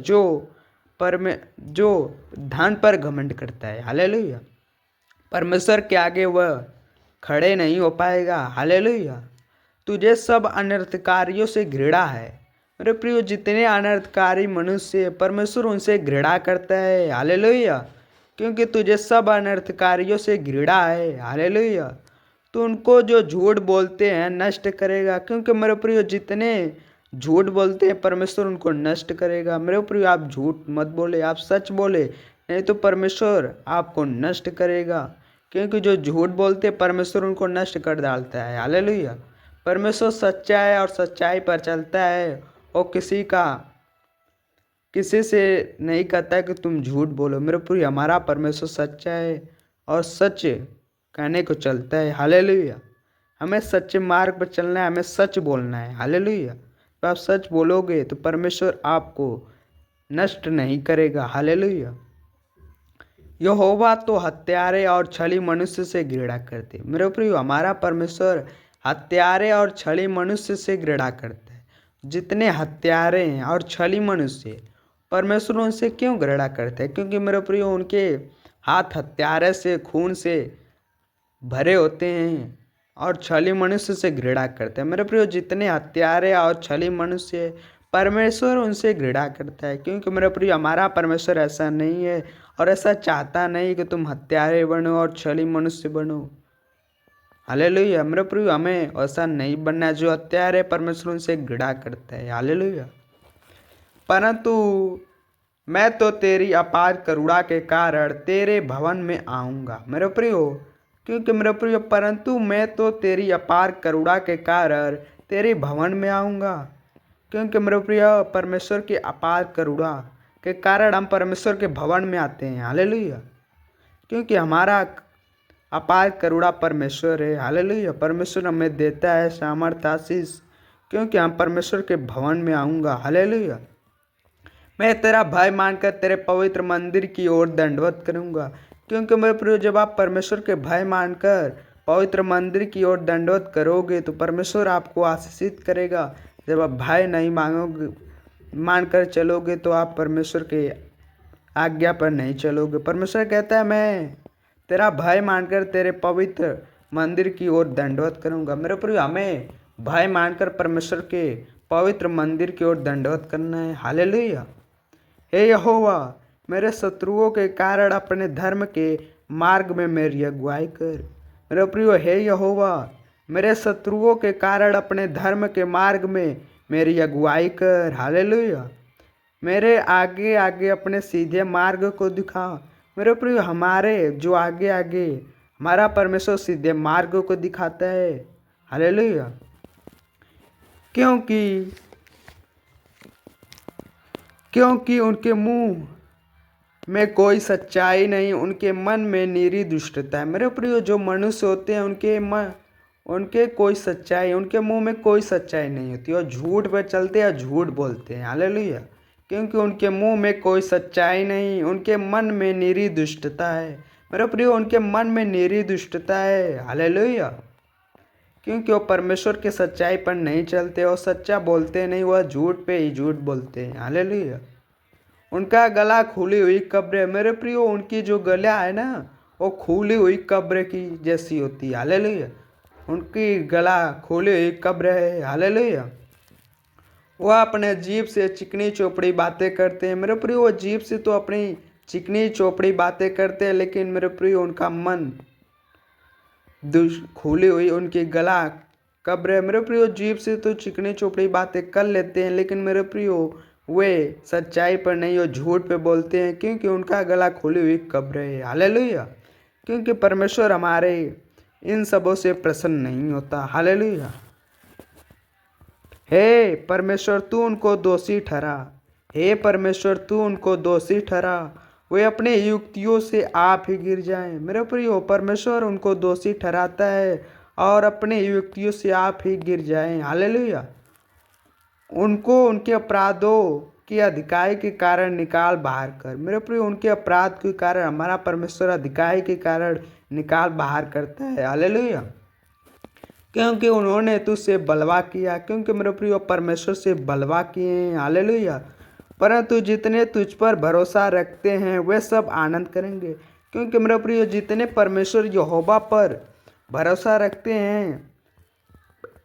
जो धन पर घमंड करता है, हालेलुया, परमेश्वर के आगे वह खड़े नहीं हो पाएगा। हालेलुया। तुझे सब अनर्थकारियों से घृणा है। मेरे प्रियो, जितने अनर्थकारी मनुष्य परमेश्वर उनसे घृणा करता है। हालेलुया। क्योंकि तुझे सब अनर्थकारियों से घृणा है। हालेलुया। तो उनको जो झूठ बोलते हैं नष्ट करेगा। क्योंकि मेरे प्रियो, जितने झूठ बोलते हैं परमेश्वर उनको नष्ट करेगा। मेरे प्रियो, आप झूठ मत बोले, आप सच बोले, नहीं तो परमेश्वर आपको नष्ट करेगा। क्योंकि जो झूठ बोलते हैं परमेश्वर उनको नष्ट कर डालता है। हालेलुया। परमेश्वर सच्चा है और सच्चाई पर चलता है और किसी से नहीं कहता है कि तुम झूठ बोलो। मेरे प्रियो, हमारा परमेश्वर सच्चा है और सच कहने को चलता है। हालेलुया। हमें सच्चे मार्ग पर चलना है, हमें सच बोलना है। हालेलुया। तो आप सच बोलोगे तो परमेश्वर आपको नष्ट नहीं करेगा। हालेलुया। यहोवा तो हत्यारे और छली मनुष्य से घृणा करते। मेरे प्रियो, हमारा परमेश्वर हत्यारे और छली मनुष्य से घृणा करता है। जितने हत्यारे हैं और छली मनुष्य, परमेश्वर उनसे क्यों घृणा करता है? क्योंकि मेरे प्रियो, उनके हाथ हत्यारे से, खून से भरे होते हैं और छली मनुष्य से घृणा करते हैं। मेरे प्रियो, जितने हत्यारे और छली मनुष्य परमेश्वर उनसे घृणा करता है। क्योंकि मेरे प्रियो, हमारा परमेश्वर ऐसा नहीं है और ऐसा चाहता नहीं कि तुम हत्यारे बनो और छली मनुष्य बनो। हालेलुया। मेरे प्रियो, हमें ऐसा नहीं बनना जो हत्यारे परमेश्वर उनसे घृणा करता है। हालेलुया। परंतु मैं तो तेरी अपार करुणा के कारण तेरे भवन में आऊँगा। मेरे प्रियो, क्योंकि मेरे प्रियो, परंतु मैं तो तेरी अपार करुणा के कारण तेरे भवन में आऊँगा। क्योंकि मेरे प्रियो, परमेश्वर की अपार करुणा के कारण हम परमेश्वर के भवन में आते हैं। हालेलुया। क्योंकि हमारा अपार करुणा परमेश्वर है। हालेलुया। परमेश्वर हमें देता है सामर्थ, आशीष। क्योंकि हम परमेश्वर के भवन में आऊँगा। हालेलुया। मैं तेरा भय मानकर तेरे पवित्र मंदिर की ओर दंडवत करूँगा। क्योंकि मेरे प्रियो जब आप परमेश्वर के भय मानकर पवित्र मंदिर की ओर दंडवत करोगे तो परमेश्वर आपको आशीषित करेगा। जब आप भय नहीं मांगोगे मानकर चलोगे तो आप परमेश्वर के आज्ञा पर नहीं चलोगे। परमेश्वर कहता है मैं तेरा भय मानकर तेरे पवित्र मंदिर की ओर दंडवत करूंगा। मेरे प्रियो हमें भय मानकर परमेश्वर के पवित्र मंदिर की ओर दंडवत करना है। हालेलुया। हे यहोवा मेरे शत्रुओं के कारण अपने धर्म के मार्ग में मेरी अगुवाई कर। मेरे प्रियो हे यहोवा मेरे शत्रुओं के कारण अपने धर्म के मार्ग में मेरी अगुवाई कर। हालेलुया। मेरे आगे आगे अपने सीधे मार्ग को दिखा। मेरे प्रियो हमारे जो आगे आगे हमारा परमेश्वर सीधे मार्ग को दिखाता है। हालेलुया। क्योंकि उनके मुंह में कोई सच्चाई नहीं, उनके मन में निरी दुष्टता है। मेरे प्रियो जो मनुष्य होते हैं उनके कोई सच्चाई, उनके मुंह में कोई सच्चाई नहीं होती और झूठ पर चलते हैं, झूठ बोलते हैं। हालेलुया। क्योंकि उनके मुंह में कोई सच्चाई नहीं, उनके मन में निरी दुष्टता है। मेरे प्रियो उनके मन में निरी दुष्टता है। हालेलुया। क्योंकि वो परमेश्वर के सच्चाई पर नहीं चलते और सच्चा बोलते नहीं, वह झूठ पे ही झूठ बोलते हैं। हालेलुया। उनका गला खुली हुई कब्र है। मेरे प्रियो उनकी जो गला है ना वो खुली हुई कब्र की जैसी होती है। हालेलुया। उनकी गला खुली हुई कब्र है। हालेलुया। वह अपने जीभ से चिकनी चौपड़ी बातें करते हैं। मेरे प्रियो वो जीभ से तो अपनी चिकनी चौपड़ी बातें करते हैं, लेकिन मेरे प्रियो उनका मन खुली हुई उनकी गला कब्र है। मेरे प्रियो जीभ से तो चिकनी चौपड़ी बातें कर लेते हैं, लेकिन मेरे प्रियो वे सच्चाई पर नहीं और झूठ पे बोलते हैं, क्योंकि उनका गला खुली हुई कब्र है। हालेलुया। क्योंकि परमेश्वर हमारे इन सबों से प्रसन्न नहीं होता। हालेलुया। हे परमेश्वर तू उनको दोषी ठहरा। हे परमेश्वर तू उनको दोषी ठहरा, वे अपने युक्तियों से आप ही गिर जाएं। मेरे प्रियो परमेश्वर उनको दोषी ठहराता है और अपने युक्तियों से आप ही गिर जाएं। हालेलुया। उनको उनके अपराधों के अधिकाई के कारण निकाल बाहर कर। मेरे प्रिय उनके अपराध के कारण हमारा परमेश्वर अधिकाई के कारण निकाल बाहर करता है। हालेलुया। क्योंकि उन्होंने तुझसे बलवा किया, क्योंकि मेरे प्रिय परमेश्वर से बलवा किए हैं। हालेलुया। परंतु जितने तुझ पर भरोसा रखते हैं वे सब आनंद करेंगे। क्योंकि मेरे प्रिय जितने परमेश्वर यहोवा पर भरोसा रखते हैं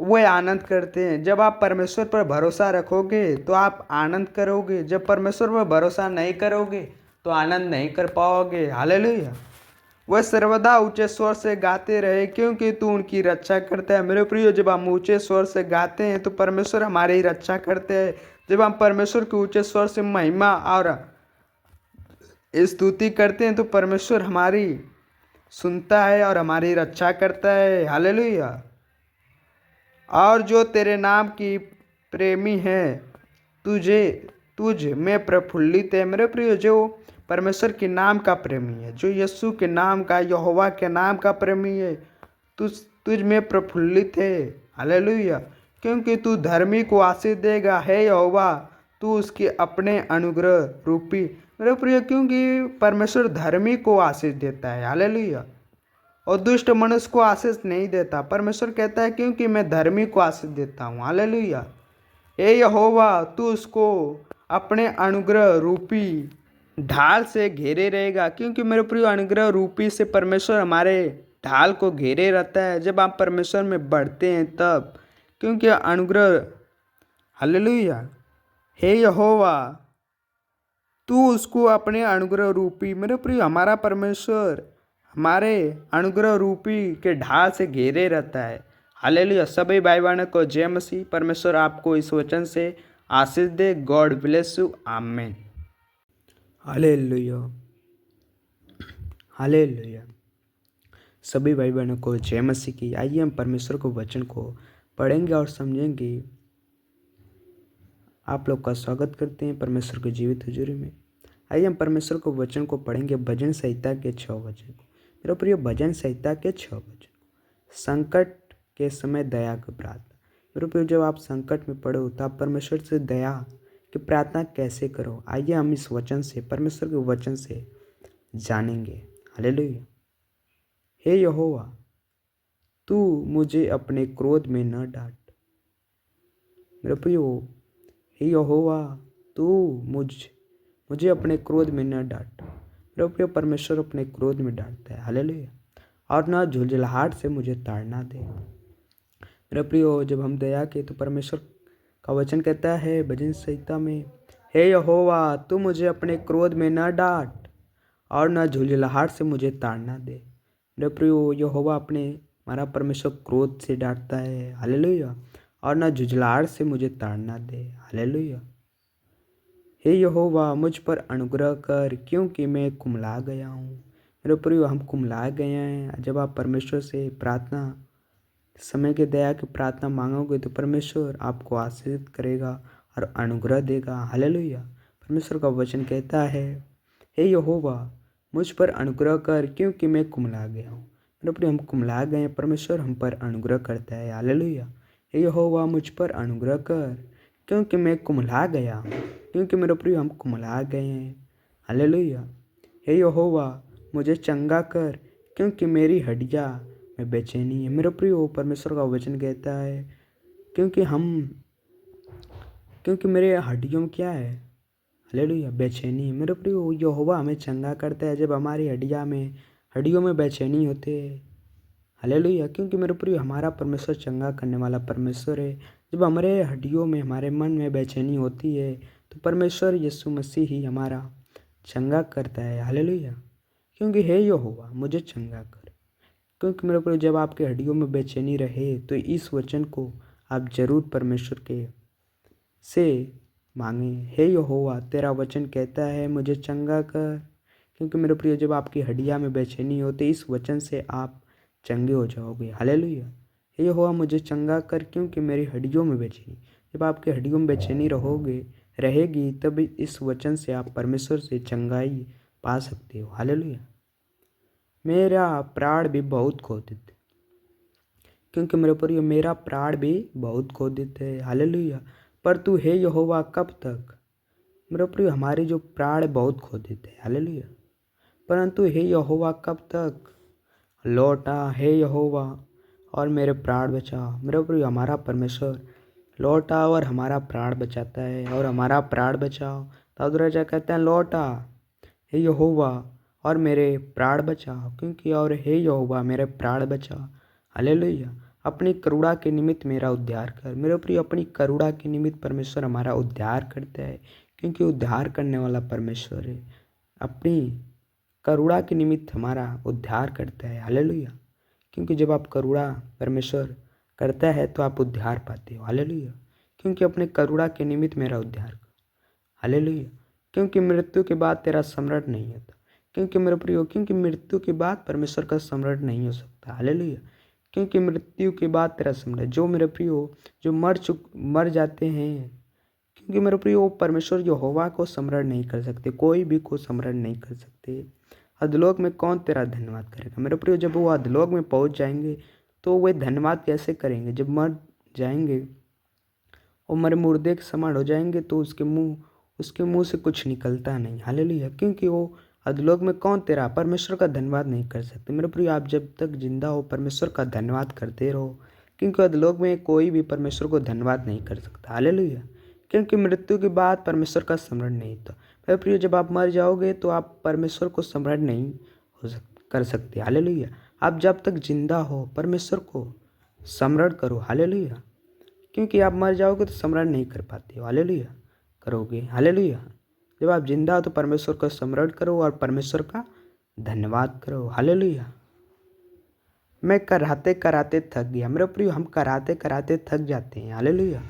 वे आनंद करते हैं। जब आप परमेश्वर पर भरोसा रखोगे तो आप आनंद करोगे। जब परमेश्वर पर भरोसा नहीं करोगे तो आनंद नहीं कर पाओगे। हालेलुया। वह सर्वदा ऊंचे स्वर से गाते रहे, क्योंकि तू उनकी रक्षा करता है। मेरे प्रियो जब हम ऊंचे स्वर से गाते हैं तो परमेश्वर हमारी रक्षा करते हैं। जब हम परमेश्वर के ऊंचे स्वर से महिमा और स्तुति करते हैं तो परमेश्वर हमारी सुनता है और हमारी रक्षा करता है। हालेलुया। और जो तेरे नाम की प्रेमी है तुझ में प्रफुल्लित है। मेरे प्रियो जो परमेश्वर के नाम का प्रेमी है, जो यीशु के नाम का, यहोवा के नाम का प्रेमी है, तुझ में प्रफुल्लित है। हालेलुया। क्योंकि तू धर्मी को आशीष देगा। है यहोवा तू उसके अपने अनुग्रह रूपी। मेरे प्रियो क्योंकि परमेश्वर धर्मी को आशीष देता है। हालेलुया। और दुष्ट मनुष्य को आशीष नहीं देता। परमेश्वर कहता है क्योंकि मैं धर्मी को आशीष देता हूँ। हालेलुया। हे यहोवा तू उसको अपने अनुग्रह रूपी ढाल से घेरे रहेगा। क्योंकि मेरे प्रिय अनुग्रह रूपी से परमेश्वर हमारे ढाल को घेरे रहता है जब आप परमेश्वर में बढ़ते हैं तब। क्योंकि अनुग्रह, हालेलुया। हे यहोवा तू उसको अपने अनुग्रह रूपी, मेरे प्रिय हमारा परमेश्वर हमारे अनुग्रह रूपी के ढाल से घेरे रहता है। हालेलुया। सभी भाई बहनों को जय मसीह। परमेश्वर आपको इस वचन से आशीष दे। God bless you. आमीन। हालेलुया। हालेलुया। सभी भाई बहनों को जय मसीह की। आइए हम परमेश्वर को वचन को पढ़ेंगे और समझेंगे। आप लोग का स्वागत करते हैं परमेश्वर की जीवित हुजूरी में। आइए हम परमेश्वर को वचन को पढ़ेंगे। भजन संहिता के 6 वचन को। मेरे प्रिय भजन संहिता के 6 वचन। संकट के समय दया की प्रार्थना। मेरे प्रिय जब आप संकट में पड़े हो तो आप परमेश्वर से दया की प्रार्थना कैसे करो। आइए हम इस वचन से, परमेश्वर के वचन से जानेंगे। हालेलुया। हे यहोवा, तू मुझे अपने क्रोध में न डांट। मेरे प्रियो, हे यहोवा, तू मुझे अपने क्रोध में न डांट। मेरे प्रियो, परमेश्वर अपने क्रोध में डांटता है। हालेलुया। और ना झुंझलाहट से मुझे ताड़ना दे। मेरे प्रियो, जब हम दया के तो परमेश्वर का वचन कहता है भजन संहिता में, हे यहोवा, तू मुझे अपने क्रोध में न डांट और न झुंझलाहट से मुझे ताड़ना दे। मेरे प्रियो, यहोवा अपने हमारा परमेश्वर क्रोध से डांटता है। हालेलुया। और न झुंझलाहट से मुझे ताड़ना दे। हालेलुया। हे यहोवा, मुझ पर अनुग्रह कर, क्योंकि मैं कुम्हला गया हूँ। मेरे प्रियो, हम कुम्हला गए हैं। जब आप परमेश्वर से प्रार्थना समय के दया की प्रार्थना मांगोगे तो परमेश्वर आपको आशीर्वाद करेगा और अनुग्रह देगा। हालेलुया। परमेश्वर का वचन कहता है, हे यहोवा, मुझ पर अनुग्रह कर, क्योंकि मैं कुम्हला गया हूँ। मेरे प्रियो, हम कुम्हला गए हैं, परमेश्वर हम पर अनुग्रह करता है। हालेलुया। हे यहोवा, मुझ पर अनुग्रह कर, क्योंकि मैं कुम्हला गया हूँ। क्योंकि मेरे प्रियो, हम कुम्हला गए हैं। हालेलुया। हे यहोवा, मुझे चंगा कर, क्योंकि मेरी हड्डियाँ में बेचैनी है। मेरे प्रियो, परमेश्वर का वचन कहता है क्योंकि मेरे हड्डियों में क्या है? हालेलुया, बेचैनी है। मेरे प्रियो, यहोवा हमें चंगा करता है जब हमारी हड्डियों में बेचैनी होते है। हालेलुया। क्योंकि मेरे प्रियो, हमारा परमेश्वर चंगा करने वाला परमेश्वर है। जब हमारे हड्डियों में, हमारे मन में बेचैनी होती है तो परमेश्वर यीशु मसीह ही हमारा चंगा करता है। हालेलुया। क्योंकि हे यहोवा, मुझे चंगा कर। क्योंकि मेरे प्रियो, जब आपके हड्डियों में बेचैनी रहे तो इस वचन को आप जरूर परमेश्वर के से मांगे। हे यहोवा, तेरा वचन कहता है मुझे चंगा कर। क्योंकि मेरे प्रियो, जब आपकी हड्डियाँ में बेचैनी हो तो इस वचन से आप चंगे हो जाओगे। हालेलुया। हे यहोवा, मुझे चंगा कर, क्योंकि मेरी हड्डियों में बेचैनी। जब आपकी हड्डियों में बेचैनी रहेगी तब इस वचन से आप परमेश्वर से चंगाई पा सकते हो। हालेलुया। मेरा प्राण भी बहुत क्रोधित, क्योंकि मेरे प्रियो, मेरा प्राण भी बहुत क्रोधित है। हालेलुया। पर तू हे यहोवा कब तक? मेरे प्रियो, हमारे जो प्राण बहुत क्रोधित है। हालेलुया। परंतु हे यहोवा कब तक? लौटा हे यहोवा और मेरे प्राण बचा। मेरे प्रियो, हमारा परमेश्वर लौटा और हमारा प्राण बचाता है। और हमारा प्राण बचाओ। दाऊद राजा कहते हैं, लौटा हे यहोवा और मेरे प्राण बचाओ। क्योंकि और हे यहोवा मेरे प्राण बचाओ। हालेलुया। अपनी करुणा के निमित्त मेरा उद्धार कर। मेरे प्रिय, अपनी करुणा के निमित्त परमेश्वर हमारा उद्धार करता है। क्योंकि उद्धार करने वाला परमेश्वर है। अपनी करुणा के निमित्त हमारा उद्धार करता है। हालेलुया। क्योंकि जब आप करुणा परमेश्वर करता है तो आप उद्धार पाते हो। हालेलुया। क्योंकि अपने करुणा के निमित्त मेरा उद्धार कर। हालेलुया। क्योंकि मृत्यु के बाद तेरा स्मरण नहीं होता। क्योंकि मेरे प्रियो, क्योंकि मृत्यु के बाद परमेश्वर का स्मरण नहीं हो सकता। हालेलुया। क्योंकि मृत्यु के बाद तेरा स्मरण, जो मेरे प्रियो जो मर जाते हैं, क्योंकि मेरे प्रियो परमेश्वर यहोवा को स्मरण नहीं कर सकते, कोई भी को स्मरण नहीं कर सकते। अधलोक में कौन तेरा धन्यवाद करेगा? मेरे प्रियो, जब वो अधलोक में पहुंच जाएंगे तो वे धन्यवाद कैसे करेंगे? जब मर जाएंगे और मरे मुर्दे के समान हो जाएंगे तो उसके मुंह से कुछ निकलता नहीं। हालेलुया। क्योंकि वो अधलोक में कौन तेरा परमेश्वर का धन्यवाद नहीं कर सकते। मेरे प्रिय, आप जब तक जिंदा हो परमेश्वर का धन्यवाद करते रहो। क्योंकि अधलोक में कोई भी परमेश्वर को धन्यवाद नहीं कर सकता। हालेलुया। क्योंकि मृत्यु के बाद परमेश्वर का स्मरण नहीं होता। मेरे प्रिय, जब आप मर जाओगे तो आप परमेश्वर को स्मरण नहीं कर सकते। हालेलुया। आप जब तक जिंदा हो परमेश्वर को स्मरण करो। हालेलुया। क्योंकि आप मर जाओगे तो स्मरण नहीं कर पाते हो। हालेलुया करोगे। हालेलुया। जब आप जिंदा हो तो परमेश्वर का स्मरण करो और परमेश्वर का धन्यवाद करो। हालेलुया। मैं कराते कराते थक गया। मेरे प्रियो, हम कराते कराते थक जाते हैं। हालेलुया।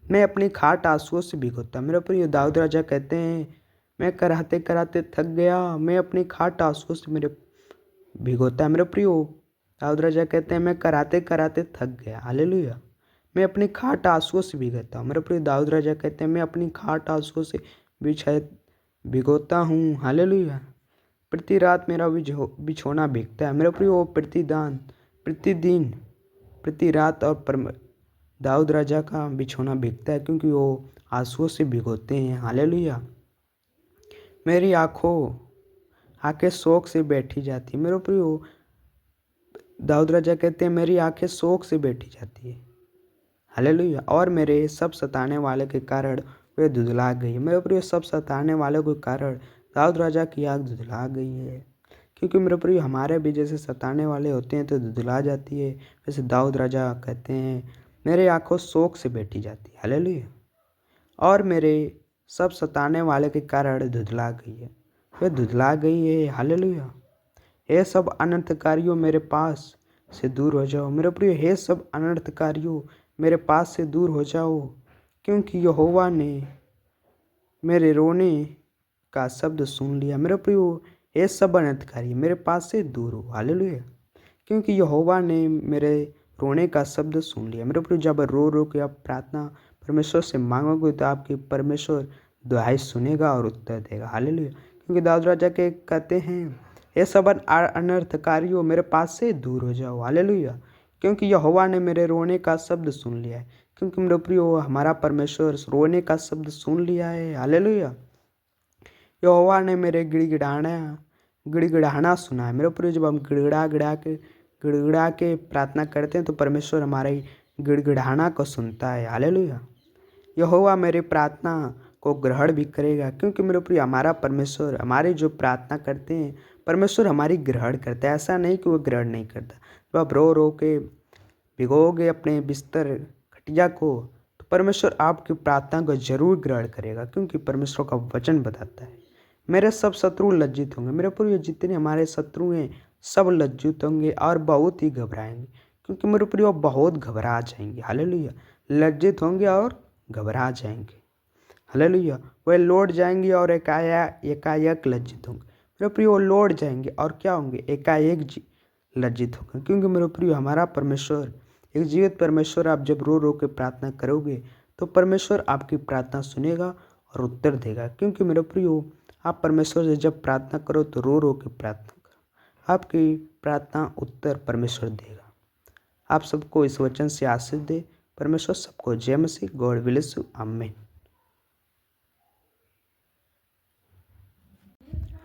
मैं अपनी खाट आंसुओं से भिगोता। मेरे प्रियो, दाऊद राजा कहते हैं, मैं कराते कराते थक गया, मैं अपनी खाट आंसुओं से मेरे भिगोता। मेरे प्रियो, दाऊद राजा कहते हैं, मैं कराते कराते थक गया। हालेलुया। मैं अपनी खाट आंसुओं से भिगोता हूँ। मेरे प्रिय, दाऊद राजा कहते हैं, मैं अपनी खाट आंसुओं से भिगोता हूँ। हालेलुया। प्रति रात मेरा बिछौना भीगता है। मेरे प्रिय, वो प्रतिदिन प्रति रात और दाऊद राजा का बिछौना भीगता है, क्योंकि वो आंसुओं से भिगोते हैं। हालेलुया। मेरी आंखें शोक से बैठी जाती है। मेरे प्रियो, दाऊद राजा कहते हैं मेरी आंखें शोक से बैठी जाती है। हालेलुया। और मेरे सब सताने वाले के कारण वे धुंधला गई। मेरे प्रियो, सब सताने वाले के कारण दाऊद राजा की आँख धुंधला गई है। क्योंकि मेरे प्रियो, हमारे भी जैसे सताने वाले होते हैं तो धुंधला जाती है, वैसे दाऊद राजा कहते हैं मेरे आंखों शोक से बैठी जाती है। हालेलुया। और मेरे सब सताने वाले के कारण धुंधला गई है, वे धुंधला गई है। हालेलुया। हे सब अनर्थकारियों मेरे पास से दूर हो जाओ। मेरे प्रिय, हे सब अनर्थकारियों मेरे पास से दूर हो जाओ, क्योंकि यहोवा ने मेरे रोने का शब्द सुन लिया। मेरे प्रियो, हे सब अनर्थकारी मेरे पास से दूर हो। हालेलुया। क्योंकि यहोवा ने मेरे रोने का शब्द सुन लिया। मेरे प्रियो, जब रो रो के आप प्रार्थना परमेश्वर से मांगोगे तो आपकी परमेश्वर दुआई सुनेगा और उत्तर देगा। हालेलुया। क्योंकि दाऊद राजा के कहते हैं ये सब अनर्थकारियों मेरे पास से दूर हो जाओ। हालेलुया। क्योंकि यहोवा ने मेरे रोने का शब्द सुन लिया है। क्योंकि मेरे प्रियो, हमारा परमेश्वर रोने का शब्द सुन लिया है। हालेलुया। यहोवा ने मेरे गिड़गिड़ाना सुना है। मेरे प्रियो, जब हम गिड़गिड़ा के प्रार्थना करते हैं तो परमेश्वर हमारे गिड़गिड़ाना को सुनता है। हालेलुया। यहोवा मेरी प्रार्थना को ग्रहण भी करेगा। क्योंकि मेरे प्रिय, हमारा परमेश्वर हमारी जो प्रार्थना करते हैं परमेश्वर हमारी ग्रहण करता है। ऐसा नहीं कि वो ग्रहण नहीं करता। जब आप रो रो के भिगोगे अपने बिस्तर खटिया को तो परमेश्वर आपकी प्रार्थना को जरूर ग्रहण करेगा। क्योंकि परमेश्वर का वचन बताता है मेरे सब शत्रु लज्जित होंगे। मेरे प्रिय, जितने हमारे शत्रु हैं सब लज्जित होंगे और बहुत ही घबराएंगे। क्योंकि मेरे प्रिय, बहुत घबरा जाएंगे। हालेलुया। लज्जित होंगे और घबरा जाएंगे। हालेलुया। वे लौट जाएंगे और एकाएक लज्जित होंगे। मेरे प्रिय, वो लौट जाएंगे और क्या होंगे? एकाएक लज्जित होंगे। क्योंकि मेरे प्रिय, हमारा परमेश्वर एक जीवित परमेश्वर। आप जब रो रो के प्रार्थना करोगे तो परमेश्वर आपकी प्रार्थना सुनेगा और उत्तर देगा। क्योंकि मेरे प्रियो, आप परमेश्वर से जब प्रार्थना करो तो रो रो के प्रार्थना करो, आपकी प्रार्थना उत्तर परमेश्वर देगा। आप सबको इस वचन से आशीष दे परमेश्वर। सबको जय मसीह। God bless you. आमीन।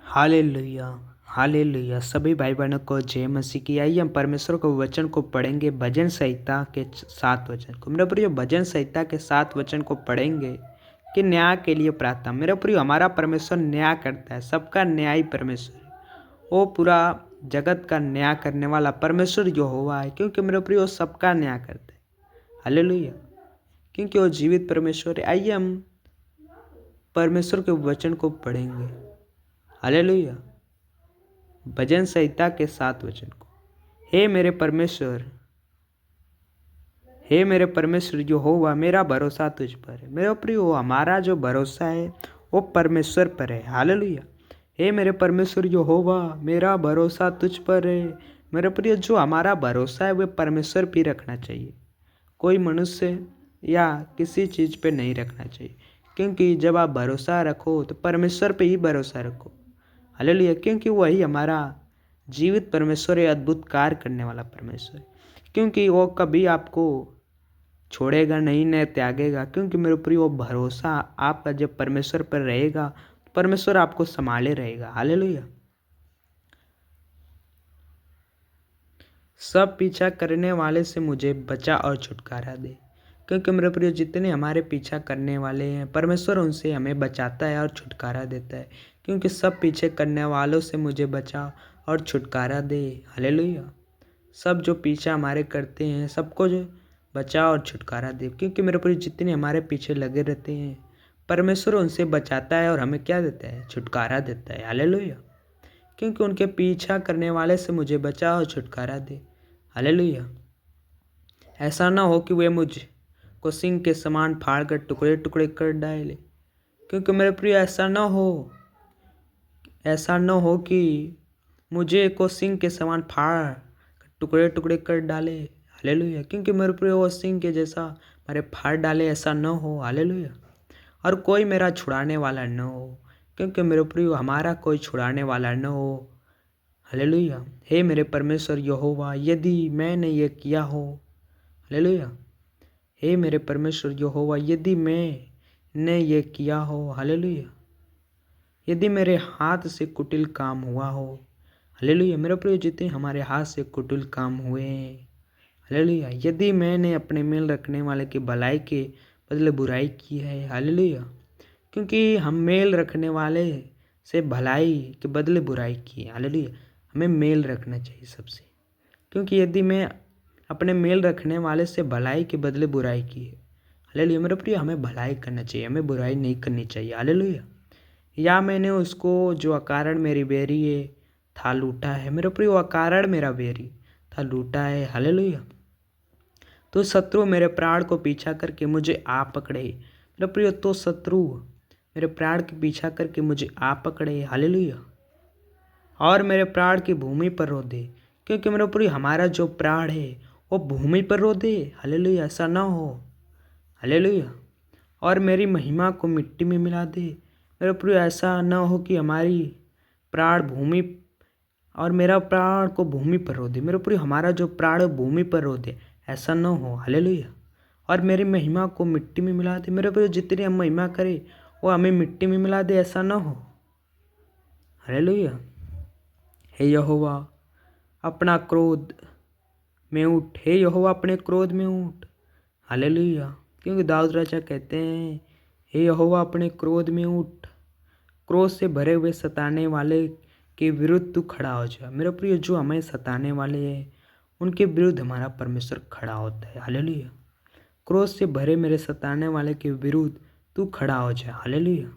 हालेलुया। हालेलुया। सभी भाई बहनों को जय मसीह की। आइए हम परमेश्वर को वचन को पढ़ेंगे, भजन संहिता के 7 वचन को। मेरे प्रियो, भजन संहिता के 7 वचन को पढ़ेंगे कि न्याय के लिए प्रार्थना। मेरे प्रियो, हमारा परमेश्वर न्याय करता है, सबका न्यायी परमेश्वर है। वो पूरा जगत का न्याय करने वाला परमेश्वर यहोवा है। क्योंकि मेरे प्रियो, सबका न्याय करता है। हालेलुया। क्योंकि वो जीवित परमेश्वर है। आइए हम परमेश्वर के वचन को पढ़ेंगे। हालेलुया। भजन संहिता के 7 वचन को। हे मेरे परमेश्वर, हे मेरे परमेश्वर यहोवा, मेरा भरोसा तुझ पर है। मेरे प्रियो, हमारा जो भरोसा है वो परमेश्वर पर है। हालेलुया। हे मेरे परमेश्वर यहोवा, मेरा भरोसा तुझ पर है। मेरे प्रियो, जो हमारा भरोसा है वह परमेश्वर पर रखना चाहिए, कोई मनुष्य या किसी चीज़ पे नहीं रखना चाहिए। क्योंकि जब आप भरोसा रखो तो परमेश्वर पे ही भरोसा रखो। हालेलुया। क्योंकि वही हमारा जीवित परमेश्वर है, अद्भुत कार्य करने वाला परमेश्वर है। क्योंकि वो कभी आपको छोड़ेगा नहीं, न त्यागेगा। क्योंकि मेरे प्रिय, वो भरोसा आपका जब परमेश्वर पर रहेगा तो परमेश्वर आपको संभाले रहेगा। हालेलुया। सब पीछा करने वाले से मुझे बचा और छुटकारा दे। क्योंकि मेरे प्रिय, जितने हमारे पीछा करने वाले हैं परमेश्वर उनसे हमें बचाता है और छुटकारा देता है। क्योंकि सब पीछे करने वालों से मुझे बचा और छुटकारा दे। हालेलुया। सब जो पीछा हमारे करते हैं सबको जो बचा और छुटकारा दे। क्योंकि मेरे प्रिय, जितने हमारे पीछे लगे रहते हैं परमेश्वर उनसे बचाता है और हमें क्या देता है? छुटकारा देता है। हालेलुया। क्योंकि उनके पीछा करने वाले से मुझे बचा और छुटकारा दे। हालेलुया। ऐसा ना हो कि वे मुझको सिंह के समान फाड़ कर टुकड़े टुकड़े कर डाले। क्योंकि मेरे प्रिय, ऐसा ना हो कि मुझे को सिंह के समान फाड़ टुकड़े टुकड़े कर डाले। हालेलुया। क्योंकि मेरे प्रिय, वो सिंह के जैसा मेरे फाड़ डाले, ऐसा न हो। हालेलुया। और कोई मेरा छुड़ाने वाला न हो। क्योंकि मेरे प्रिय, हमारा कोई छुड़ाने वाला न हो। हालेलुया। हे मेरे परमेश्वर यहोवा, यदि मैंने ये किया हो। हालेलुया। हे मेरे परमेश्वर यहोवा, यदि मैंने ये किया हो। हालेलुया। यदि मेरे हाथ से कुटिल काम हुआ हो, हालेलुया, मेरे प्रिय जितने हमारे हाथ से कुटिल काम हुए हैं, हालेलुया, यदि मैंने अपने मेल रखने वाले की भलाई के बदले बुराई की है, हालेलुया, क्योंकि हम मेल रखने वाले से भलाई के बदले बुराई की है, हालेलुया, हमें मेल रखना चाहिए सबसे, क्योंकि यदि मैं अपने मेल रखने वाले से भलाई के बदले बुराई की है, हालेलुया, मेरे प्रिय हमें भलाई करना चाहिए, हमें बुराई नहीं करनी चाहिए, हालेलुया, या मैंने उसको जो अकारण मेरी बेरी है था लूटा है, मेरे प्रिय अकारण मेरा बेरी था लूटा है, हालेलुया, तो शत्रु मेरे प्राण को पीछा करके मुझे आ पकड़े, मेरे प्रिय तो शत्रु मेरे प्राण के पीछा करके मुझे आ पकड़े, हालेलुया, और मेरे प्राण की भूमि पर रो दे, क्योंकि मेरे प्रिय हमारा जो प्राण है वो भूमि पर रो दे, हालेलुया, ऐसा ना हो, हालेलुया, और मेरी महिमा को मिट्टी में मिला दे, मेरे प्रिय ऐसा ना हो कि हमारी प्राण भूमि और मेरा प्राण को भूमि पर रो दे, मेरे प्रिय हमारा जो प्राण भूमि पर रो दे, ऐसा ना हो, हालेलुया, और मेरी महिमा को मिट्टी में मिला दे, मेरे प्रिय जितनी हम महिमा करें वो हमें मिट्टी में मिला दे, ऐसा ना हो, हालेलुया, हे यहोवा अपना क्रोध में उठ, हे यहोवा अपने क्रोध में उठ, हालेलुया, क्योंकि दाऊद राजा कहते हैं, हे यहोवा अपने क्रोध में उठ, क्रोध से भरे हुए सताने वाले के विरुद्ध तू खड़ा हो जा, मेरे प्रिय जो हमें सताने वाले हैं उनके विरुद्ध हमारा परमेश्वर खड़ा होता है, हालेलुया, क्रोध से भरे मेरे सताने वाले के विरुद्ध तू खड़ा हो जा, हालेलुया,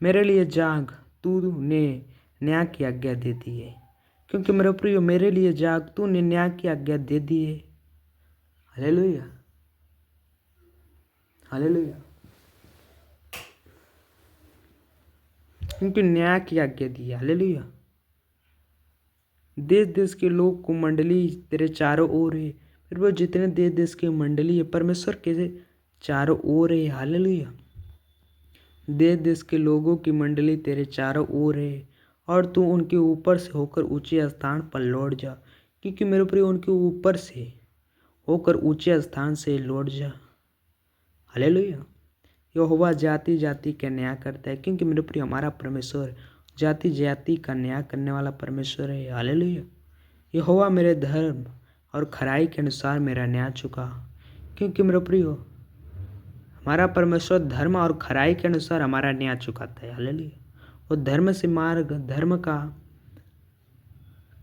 मेरे लिए जाग, तूने न्याय की आज्ञा दे दी है, क्योंकि मेरे प्रिय मेरे लिए जाग, तूने न्याय की आज्ञा दे दी है, हालेलुया, हालेलुया, क्योंकि न्याय की आज्ञा दी है, हालेलुया, देश देश के लोग को मंडली तेरे चारों ओर है, फिर वो जितने देश देश के मंडली है परमेश्वर के चारों ओर है, हालेलुया, देश देश के लोगों की मंडली तेरे चारों ओर है, और तू उनके ऊपर से होकर ऊंचे स्थान पर लौट जा, क्योंकि मेरे प्रिय उनके ऊपर से होकर ऊंचे स्थान से लौट जा, हालेलुया, यहोवा जाति जाति का न्याय करता है, क्योंकि मेरे प्रिय हमारा परमेश्वर जाति जाति का न्याय करने वाला परमेश्वर है, हालेलुया, यहोवा मेरे धर्म और खराई के अनुसार मेरा न्याय चुका, क्योंकि मेरे प्रिय हमारा परमेश्वर धर्म और खराई के अनुसार हमारा न्याय चुकाता है, हालेलुया, वो धर्म से मार्ग, धर्म का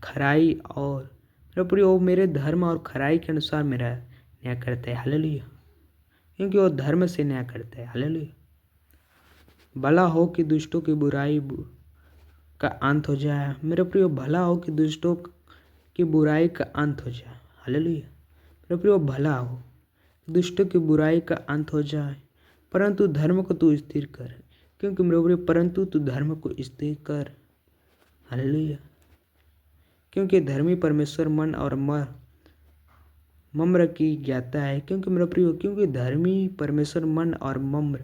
खराई, और मेरे प्रिय वो मेरे धर्म और खराई के अनुसार मेरा न्याय करता है, हालेलुया, क्योंकि वो धर्म से न्याय करता है, हालेलुया, भला हो कि दुष्टों की बुराई का अंत हो जाए, मेरे प्रिय भला हो कि दुष्टों की बुराई का अंत हो जाए, हालेलुया, मेरे प्रिय भला हो दुष्टों की बुराई का अंत हो जाए, परंतु धर्म को तू स्थिर कर, क्योंकि मेरे प्रिय परंतु तू धर्म को स्थिर कर, हालेलुया, क्योंकि धर्मी परमेश्वर मन और मम्र की ज्ञाता है, क्योंकि मेरे प्रिय क्योंकि धर्मी परमेश्वर मन और मम्र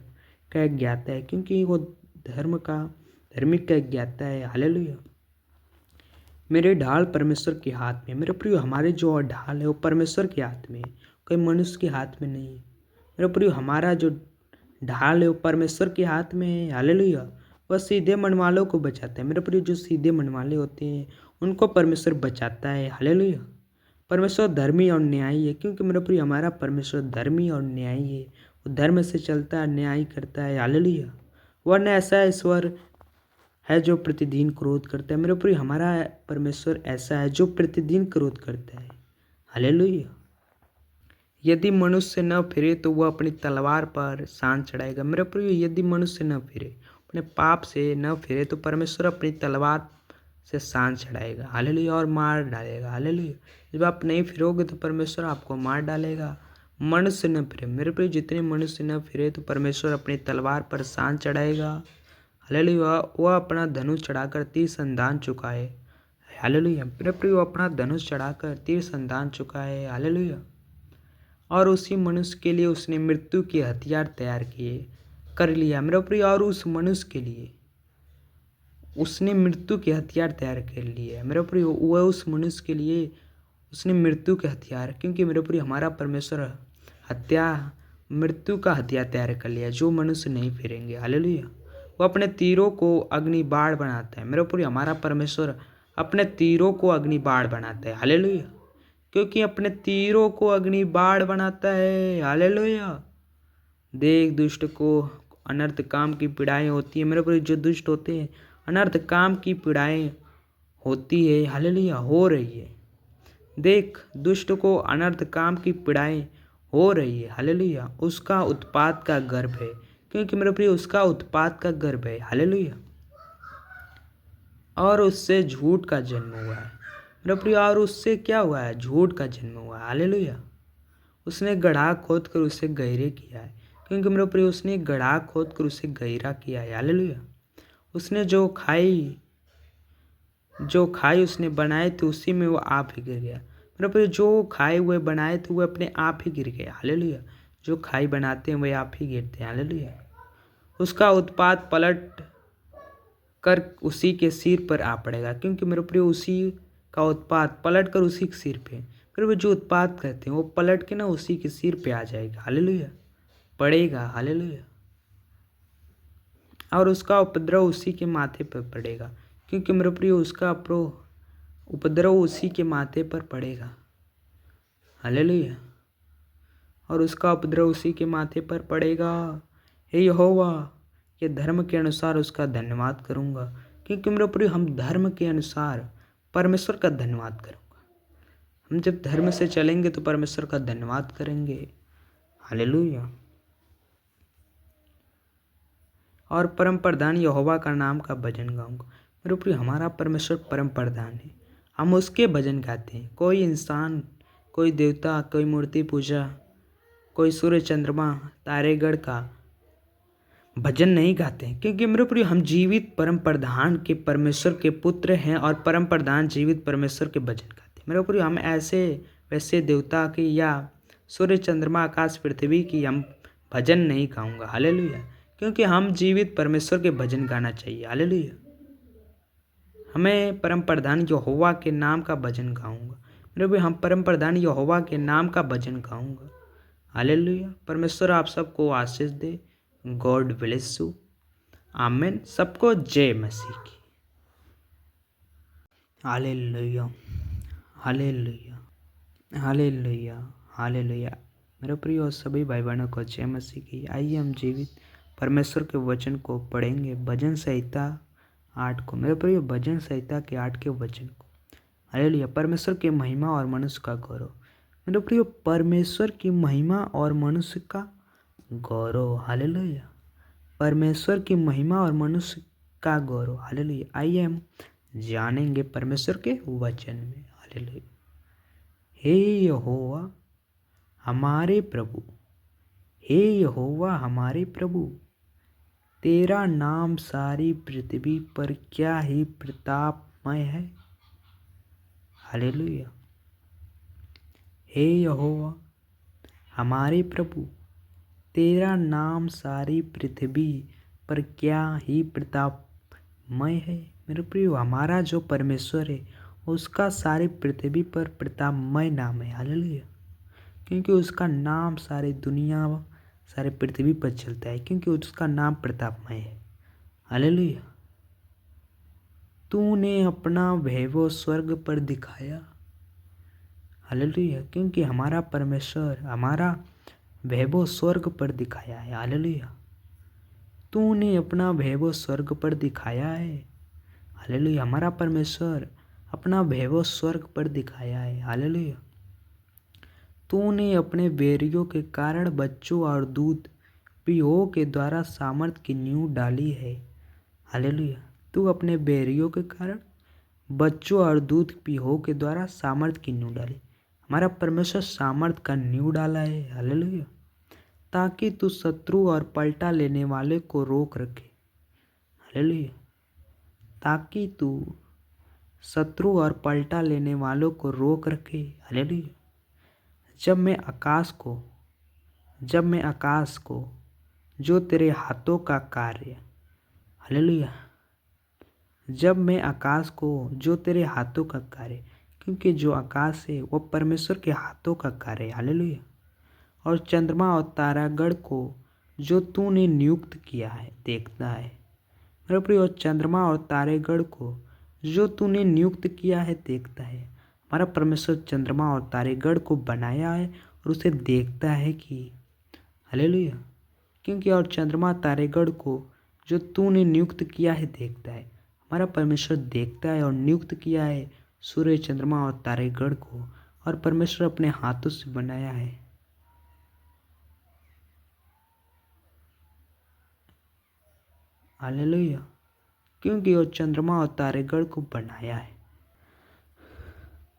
का ज्ञाता है, क्योंकि वो धार्मिक का ज्ञाता है, हालेलुया, मेरे ढाल परमेश्वर के हाथ में, मेरे प्रिय हमारे जो ढाल है वो परमेश्वर के हाथ में, कोई मनुष्य के हाथ में नहीं, मेरे प्रिय हमारा जो ढाल है वो परमेश्वर के हाथ में है, हालेलुया, वह सीधे मन वालों को बचाता है, मेरे प्रिय जो सीधे मन वाले होते हैं उनको परमेश्वर बचाता है, हालेलुया, परमेश्वर धर्मी और न्यायी है, क्योंकि मेरे प्रिय हमारा परमेश्वर धर्मी और न्यायी है, वो धर्म से चलता है, न्याय करता है, हालेलुया, वरना ऐसा ईश्वर है जो प्रतिदिन क्रोध करता है, मेरे प्रिय हमारा परमेश्वर ऐसा है जो प्रतिदिन क्रोध करता है, हालेलुया, यदि मनुष्य न फिरे तो वह अपनी तलवार पर शान चढ़ाएगा, मेरे प्रिय यदि मनुष्य न फिरे, अपने पाप से न फिरे तो परमेश्वर अपनी तलवार से शान चढ़ाएगा, हालेलुया, और मार डालेगा, हालेलुया, जब आप नहीं फिरोगे तो परमेश्वर आपको मार डालेगा, मनुष्य न फिरे, मेरे प्रिय जितने मनुष्य न फिरे तो परमेश्वर अपनी तलवार पर शान चढ़ाएगा, हालेलुया, वह अपना धनुष चढ़ाकर तीर संधान चुका है, हालेलुया, मेरे प्रिय वो अपना धनुष चढ़ाकर तीर संधान चुका है, हालेलुया, और उसी मनुष्य के लिए उसने मृत्यु के हथियार तैयार किए कर लिया, मेरे प्रिय, और उस मनुष्य के लिए उसने मृत्यु के हथियार तैयार कर लिए, मेरे प्रिय वह उस मनुष्य के लिए उसने मृत्यु के हथियार, क्योंकि मेरे प्रिय हमारा परमेश्वर मृत्यु का हथियार तैयार कर लिया, जो मनुष्य नहीं फिरेंगे, हालेलुया, वो अपने तीरों को अग्नि बाढ़ बनाता है। मेरे पूरी हमारा परमेश्वर अपने तीरों को अग्नि बाढ़ बनाता है। हालेलुया। क्योंकि अपने तीरों को अग्नि बाढ़ बनाता है। हालेलुया। देख, दुष्ट को अनर्थ काम की पीड़ाएं होती है। मेरे पूरी जो दुष्ट होते हैं अनर्थ काम की पीड़ाएं होती है। हालेलुया। हो रही है। देख, दुष्ट को अनर्थ काम की पीड़ाएं हो रही है। हालेलुया। उसका उत्पात का गर्भ है, क्योंकि मेरे प्रिय उसका उत्पात का गर्भ है। हालेलुया। और उससे झूठ का जन्म हुआ है। मेरे प्रिय और उससे क्या हुआ है? झूठ का जन्म हुआ है। हालेलुया। उसने गड्ढा खोद कर उसे गहरे किया है, क्योंकि मेरे प्रिय उसने गड्ढा खोद कर उसे गहरा किया है। हालेलुया। उसने जो खाई उसने बनाए थे उसी में वो आप ही गिर गया। मेरे प्रिय जो खाए हुए बनाए थे वो अपने आप ही गिर गए। हालेलुया। जो खाई बनाते हैं वह आप ही गिरते हैं। हालेलुया। उसका उत्पात पलट कर उसी के सिर पर आ पड़ेगा, क्योंकि मेरे प्रिय उसी का उत्पात पलट कर उसी के सिर पे, फिर वो जो उत्पात करते हैं वो पलट के ना उसी के सिर पे आ जाएगा। हालेलुया। पड़ेगा। हालेलुया। और उसका उपद्रव उसी के माथे पर पड़ेगा, क्योंकि मेरे प्रिय उसका उपद्रव उसी के माथे पर पड़ेगा। हालेलुया। और उसका उपद्रव उसी के माथे पर पड़ेगा। हे यहोवा, ये धर्म के अनुसार उसका धन्यवाद करूँगा, क्योंकि मेरे प्रिय हम धर्म के अनुसार परमेश्वर का धन्यवाद करूँगा। हम जब धर्म से चलेंगे तो परमेश्वर का धन्यवाद करेंगे। हालेलुया। और परम प्रधान यहोवा का नाम का भजन गाऊंगा। मेरे प्रिय हमारा परमेश्वर परम प्रधान है, हम उसके भजन गाते हैं। कोई इंसान, कोई देवता, कोई मूर्ति पूजा, कोई सूर्य चंद्रमा तारेगढ़ का भजन नहीं गाते हैं, क्योंकि मेरे प्रिय हम जीवित परम प्रधान के परमेश्वर के पुत्र हैं और परम प्रधान जीवित परमेश्वर के भजन गाते हैं। मेरे प्रिय हम ऐसे वैसे देवता की या सूर्य चंद्रमा आकाश पृथ्वी की हम भजन नहीं गाऊंगा। हालेलुया। क्योंकि हम जीवित परमेश्वर के भजन गाना चाहिए। हालेलुया। हमें परम प्रधान यहोवा के नाम का भजन गाऊंगा। मेरे प्रिय हम परम प्रधान यहोवा के नाम का भजन गाऊंगा। हालेलुया। परमेश्वर आप सबको आशीष दे। God bless you. आमीन। सबको जय मसीह की। हालेलुया। हालेलुया। हालेलुया। हालेलुया। मेरे प्रिय सभी भाई बहनों को जय मसीह की। आइए हम जीवित परमेश्वर के वचन को पढ़ेंगे। भजन संहिता 8 को। मेरे प्रिय भजन संहिता के 8 के वचन को। हालेलुया। परमेश्वर की महिमा और मनुष्य का गौरव। मेरे प्रिय परमेश्वर की महिमा और मनुष्य का गौरव। हालेलुया। परमेश्वर की महिमा और मनुष्य का गौरव। हालेलुया। आइए हम जानेंगे परमेश्वर के वचन में। हालेलुया। हे यहोवा हमारे प्रभु, हे यहोवा हमारे प्रभु, तेरा नाम सारी पृथ्वी पर क्या ही प्रतापमय है। हालेलुया। हे यहोवा हमारे प्रभु, तेरा नाम सारी पृथ्वी पर क्या ही प्रतापमय है। मेरे प्रियो हमारा जो परमेश्वर है उसका सारी पृथ्वी पर प्रतापमय नाम है। हालेलुया। क्योंकि उसका नाम सारी दुनिया सारे पृथ्वी पर चलता है, क्योंकि उसका नाम प्रतापमय है। हालेलुया। तूने अपना वैभव स्वर्ग पर दिखाया। हालेलुया। क्योंकि हमारा परमेश्वर हमारा वैभव स्वर्ग पर दिखाया है। हालेलुया। तूने अपना वैभव स्वर्ग पर दिखाया है। हालेलुया। हमारा परमेश्वर अपना वैभव स्वर्ग पर दिखाया है। हालेलुया। तूने अपने बैरियों के कारण बच्चों और दूध पीहो के द्वारा सामर्थ की नींव डाली है। हालेलुया। तू अपने बैरियों के कारण बच्चों और दूध पीहो के द्वारा सामर्थ की नींव डाली। हमारा परमेश्वर सामर्थ का नींव डाला है। हालेलुया। ताकि तू शत्रु और पलटा लेने वाले को रोक रखे। हालेलुया। ताकि तू शत्रु और पलटा लेने वालों को रोक रखे। हालेलुया। जब मैं आकाश को जो तेरे हाथों का कार्य। हालेलुया। जब मैं आकाश को जो तेरे हाथों का कार्य, क्योंकि जो आकाश है वो परमेश्वर के हाथों का कार्य है। हालेलुया। और चंद्रमा और तारागण को जो तूने नियुक्त किया है देखता है। मेरे प्रियो, चंद्रमा और तारेगण को जो तूने नियुक्त किया है देखता है। हमारा परमेश्वर चंद्रमा और तारेगण को बनाया है और उसे देखता है कि हालेलुया, क्योंकि और चंद्रमा तारेगण को जो तूने नियुक्त किया है देखता है। हमारा परमेश्वर देखता है और नियुक्त किया है सूर्य, चंद्रमा और तारेगण को, और परमेश्वर अपने हाथों से बनाया है। हालेलुया, क्योंकि वो चंद्रमा और तारेगण को बनाया है।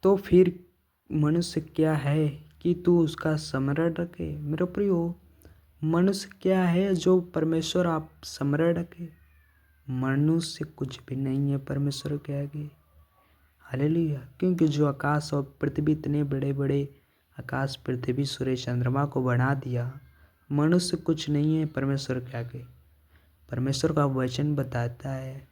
तो फिर मनुष्य क्या है कि तू उसका स्मरण रखे। मेरे प्रियो, मनुष्य क्या है जो परमेश्वर आप स्मरण रखे। मनुष्य कुछ भी नहीं है परमेश्वर के आगे। हालेलुया, क्योंकि जो आकाश और पृथ्वी, इतने बड़े बड़े आकाश, पृथ्वी, सूर्य, चंद्रमा को बना दिया, मनुष्य कुछ नहीं है परमेश्वर के आगे। परमेश्वर का वचन बताता है।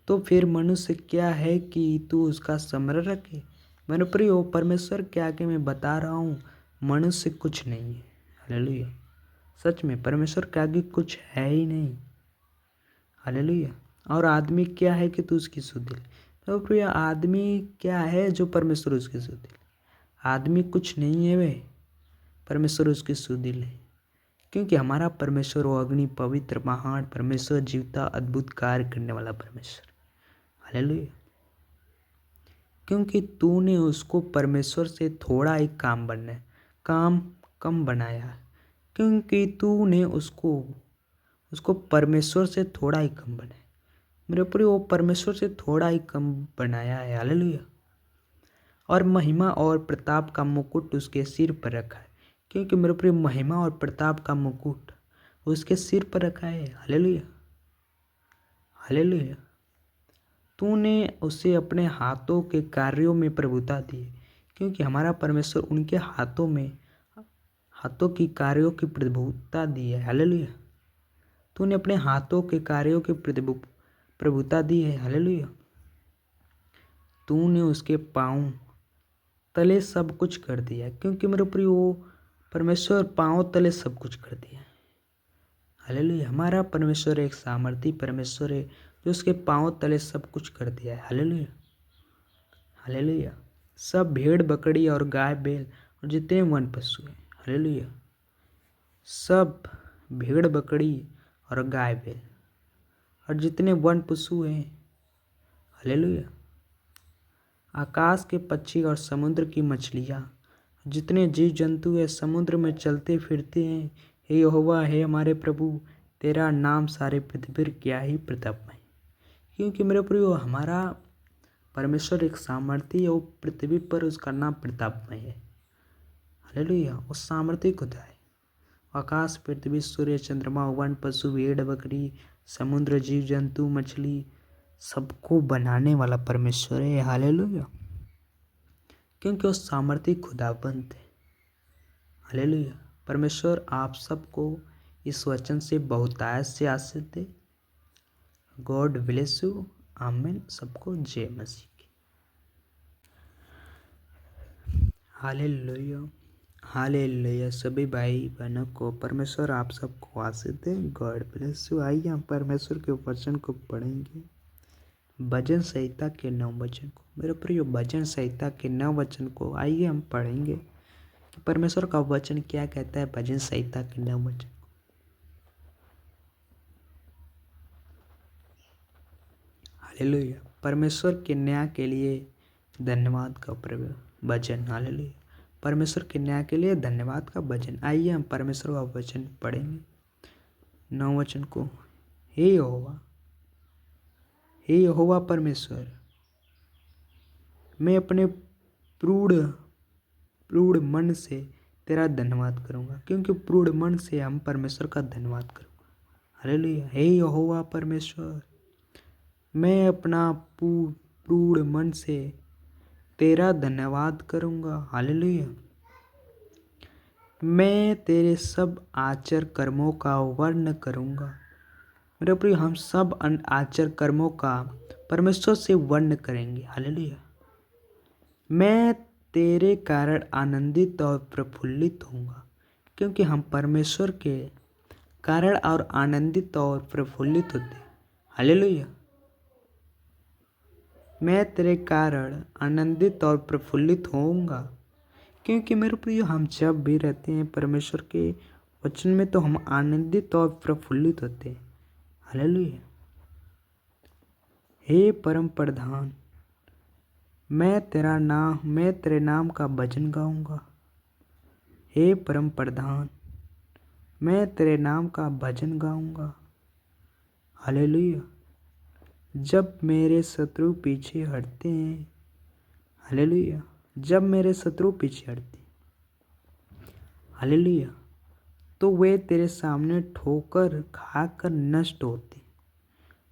तो फिर मनुष्य क्या है कि तू उसका स्मरण रखे। मेरे प्रियो, परमेश्वर के आगे मैं बता रहा हूँ, मनुष्य कुछ नहीं है। हालेलुया, सच में परमेश्वर के आगे कुछ है ही नहीं। हालेलुया, और आदमी क्या है कि तू उसकी सुधिल। तो प्रिय, आदमी क्या है जो परमेश्वर उसकी सुधिल। आदमी कुछ नहीं है वे, परमेश्वर उसकी सुधिल है। क्योंकि हमारा परमेश्वर वो अग्नि, पवित्र, महान परमेश्वर, जीवता, अद्भुत कार्य करने वाला परमेश्वर। हालेलुया, क्योंकि तूने उसको परमेश्वर से थोड़ा एक काम कम बनाया है। क्योंकि तूने उसको परमेश्वर से थोड़ा ही कम बनाया। मेरे प्रिय, वो परमेश्वर से थोड़ा ही कम बनाया है। हालेलुया, और महिमा और प्रताप का मुकुट उसके सिर पर रखा है। क्योंकि मेरे प्रिय, महिमा और प्रताप का मुकुट उसके सिर पर रखा है। हालेलुया, हालेलुया, तूने उसे अपने हाथों के कार्यों में प्रभुता दी। क्योंकि हमारा परमेश्वर उनके हाथों की कार्यों की प्रभुता दी है। हालेलुया, तूने अपने हाथों के कार्यों की प्रभुता दी है। हालेलुया, तूने उसके पाँव तले सब कुछ कर दिया। क्योंकि मेरे प्रिय, वो परमेश्वर पाँव तले सब कुछ कर दिया। हालेलुया, हमारा परमेश्वर एक सामर्थी परमेश्वर है जो उसके पाँव तले सब कुछ कर दिया है। हालेलुया, हालेलुया, सब भेड़ बकरी और गाय बैल और जितने वन पशु हैं। हालेलुया, सब भेड़ बकरी और गाय बैल और जितने वन पशु हैं। हालेलुया, आकाश के पक्षी और समुद्र की मछलियाँ, जितने जीव जंतु है समुद्र में चलते फिरते हैं। हे यहोवा, हे हमारे प्रभु, तेरा नाम सारे पृथ्वी पर क्या ही प्रतापमय। क्योंकि मेरे प्रियो, हमारा परमेश्वर एक सामर्थी है, वो पृथ्वी पर उसका नाम प्रतापमय है। हालेलुया, वो सामर्थी खुदा है। आकाश, पृथ्वी, सूर्य, चंद्रमा, वन पशु, भेड़ बकरी, समुद्र, जीव जंतु, मछली, सबको बनाने वाला परमेश्वर है। हालेलुया, क्योंकि वो सामर्थी खुदाबंद है। हालेलुया, परमेश्वर आप सबको इस वचन से बहुतायत से आशीष दे। God bless you. आमीन। सबको जय मसीह की। हालेलुया, हालेलुया, सभी भाई बहनों को परमेश्वर आप सबको आशीष दे। God bless you. आइए हम परमेश्वर के वचन को पढ़ेंगे, भजन संहिता के 9 वचन को। मेरे प्रिय, भजन संहिता के 9 वचन को आइए हम पढ़ेंगे कि परमेश्वर का वचन क्या कहता है। भजन संहिता के 9 वचन। हालेलुया, परमेश्वर के न्याय के लिए धन्यवाद का भजन। हालेलुया, परमेश्वर के न्याय के लिए धन्यवाद का भजन। आइए हम परमेश्वर का वचन पढ़ेंगे 9 वचन को। हे यहोवा, हे यहोवा परमेश्वर, मैं अपने पूर्ण मन से तेरा धन्यवाद करूँगा। क्योंकि पूर्ण मन से हम परमेश्वर का धन्यवाद करूँगा। हालेलुया, हे यहोवा परमेश्वर, मैं अपना पूर्ण मन से तेरा धन्यवाद करूँगा। हालेलुया, मैं तेरे सब आचार कर्मों का वर्ण करूँगा। मेरे प्रिय, हम सब आचार कर्मों का परमेश्वर से वर्ण करेंगे। हालेलुया, मैं तेरे कारण आनंदित और प्रफुल्लित होऊंगा। क्योंकि हम परमेश्वर के कारण और आनंदित और प्रफुल्लित होते हैं। हालेलुया। मैं तेरे कारण आनंदित और प्रफुल्लित होऊंगा, क्योंकि मेरे प्रिय हम जब भी रहते हैं परमेश्वर के वचन में तो हम आनंदित और प्रफुल्लित होते हैं। हालेलुया। हे परम प्रधान, मैं तेरे नाम का भजन गाऊंगा। हे परम प्रधान, मैं तेरे नाम का भजन गाऊंगा। हालेलुया। जब मेरे शत्रु पीछे हटते हैं, हालेलुया, जब मेरे शत्रु पीछे हटते हैं, हालेलुया, तो वे तेरे सामने ठोकर खाकर नष्ट होते।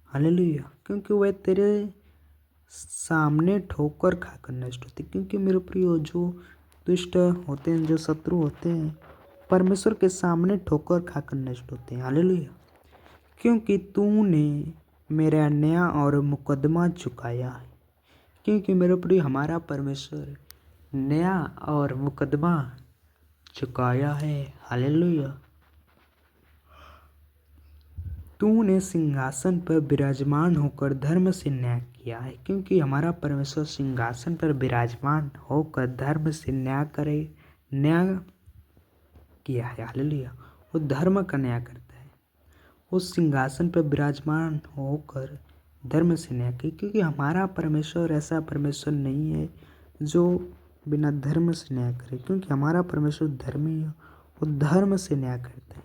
हालेलुया, क्योंकि वे तेरे सामने ठोकर खाकर नष्ट होते। क्योंकि मेरे प्रियो जो दुष्ट होते हैं, जो शत्रु होते हैं, परमेश्वर के सामने ठोकर खाकर नष्ट होते हैं। हालेलुया। क्योंकि तूने मेरा अन्याय और मुकदमा चुकाया है। क्योंकि मेरे प्रिय हमारा परमेश्वर न्याय और मुकदमा चुकाया है। हालेलुया। तूने सिंहासन पर विराजमान होकर धर्म से न्याय किया है। क्योंकि हमारा परमेश्वर सिंहासन पर विराजमान होकर धर्म से न्याय किया है। हालेलुया। वो धर्म का न्याय करता है। उस सिंहासन पर विराजमान होकर धर्म से न्याय किया। क्योंकि हमारा परमेश्वर ऐसा परमेश्वर नहीं है जो बिना धर्म से न्याय करे। क्योंकि हमारा परमेश्वर धर्मी है, वो धर्म से न्याय करता है,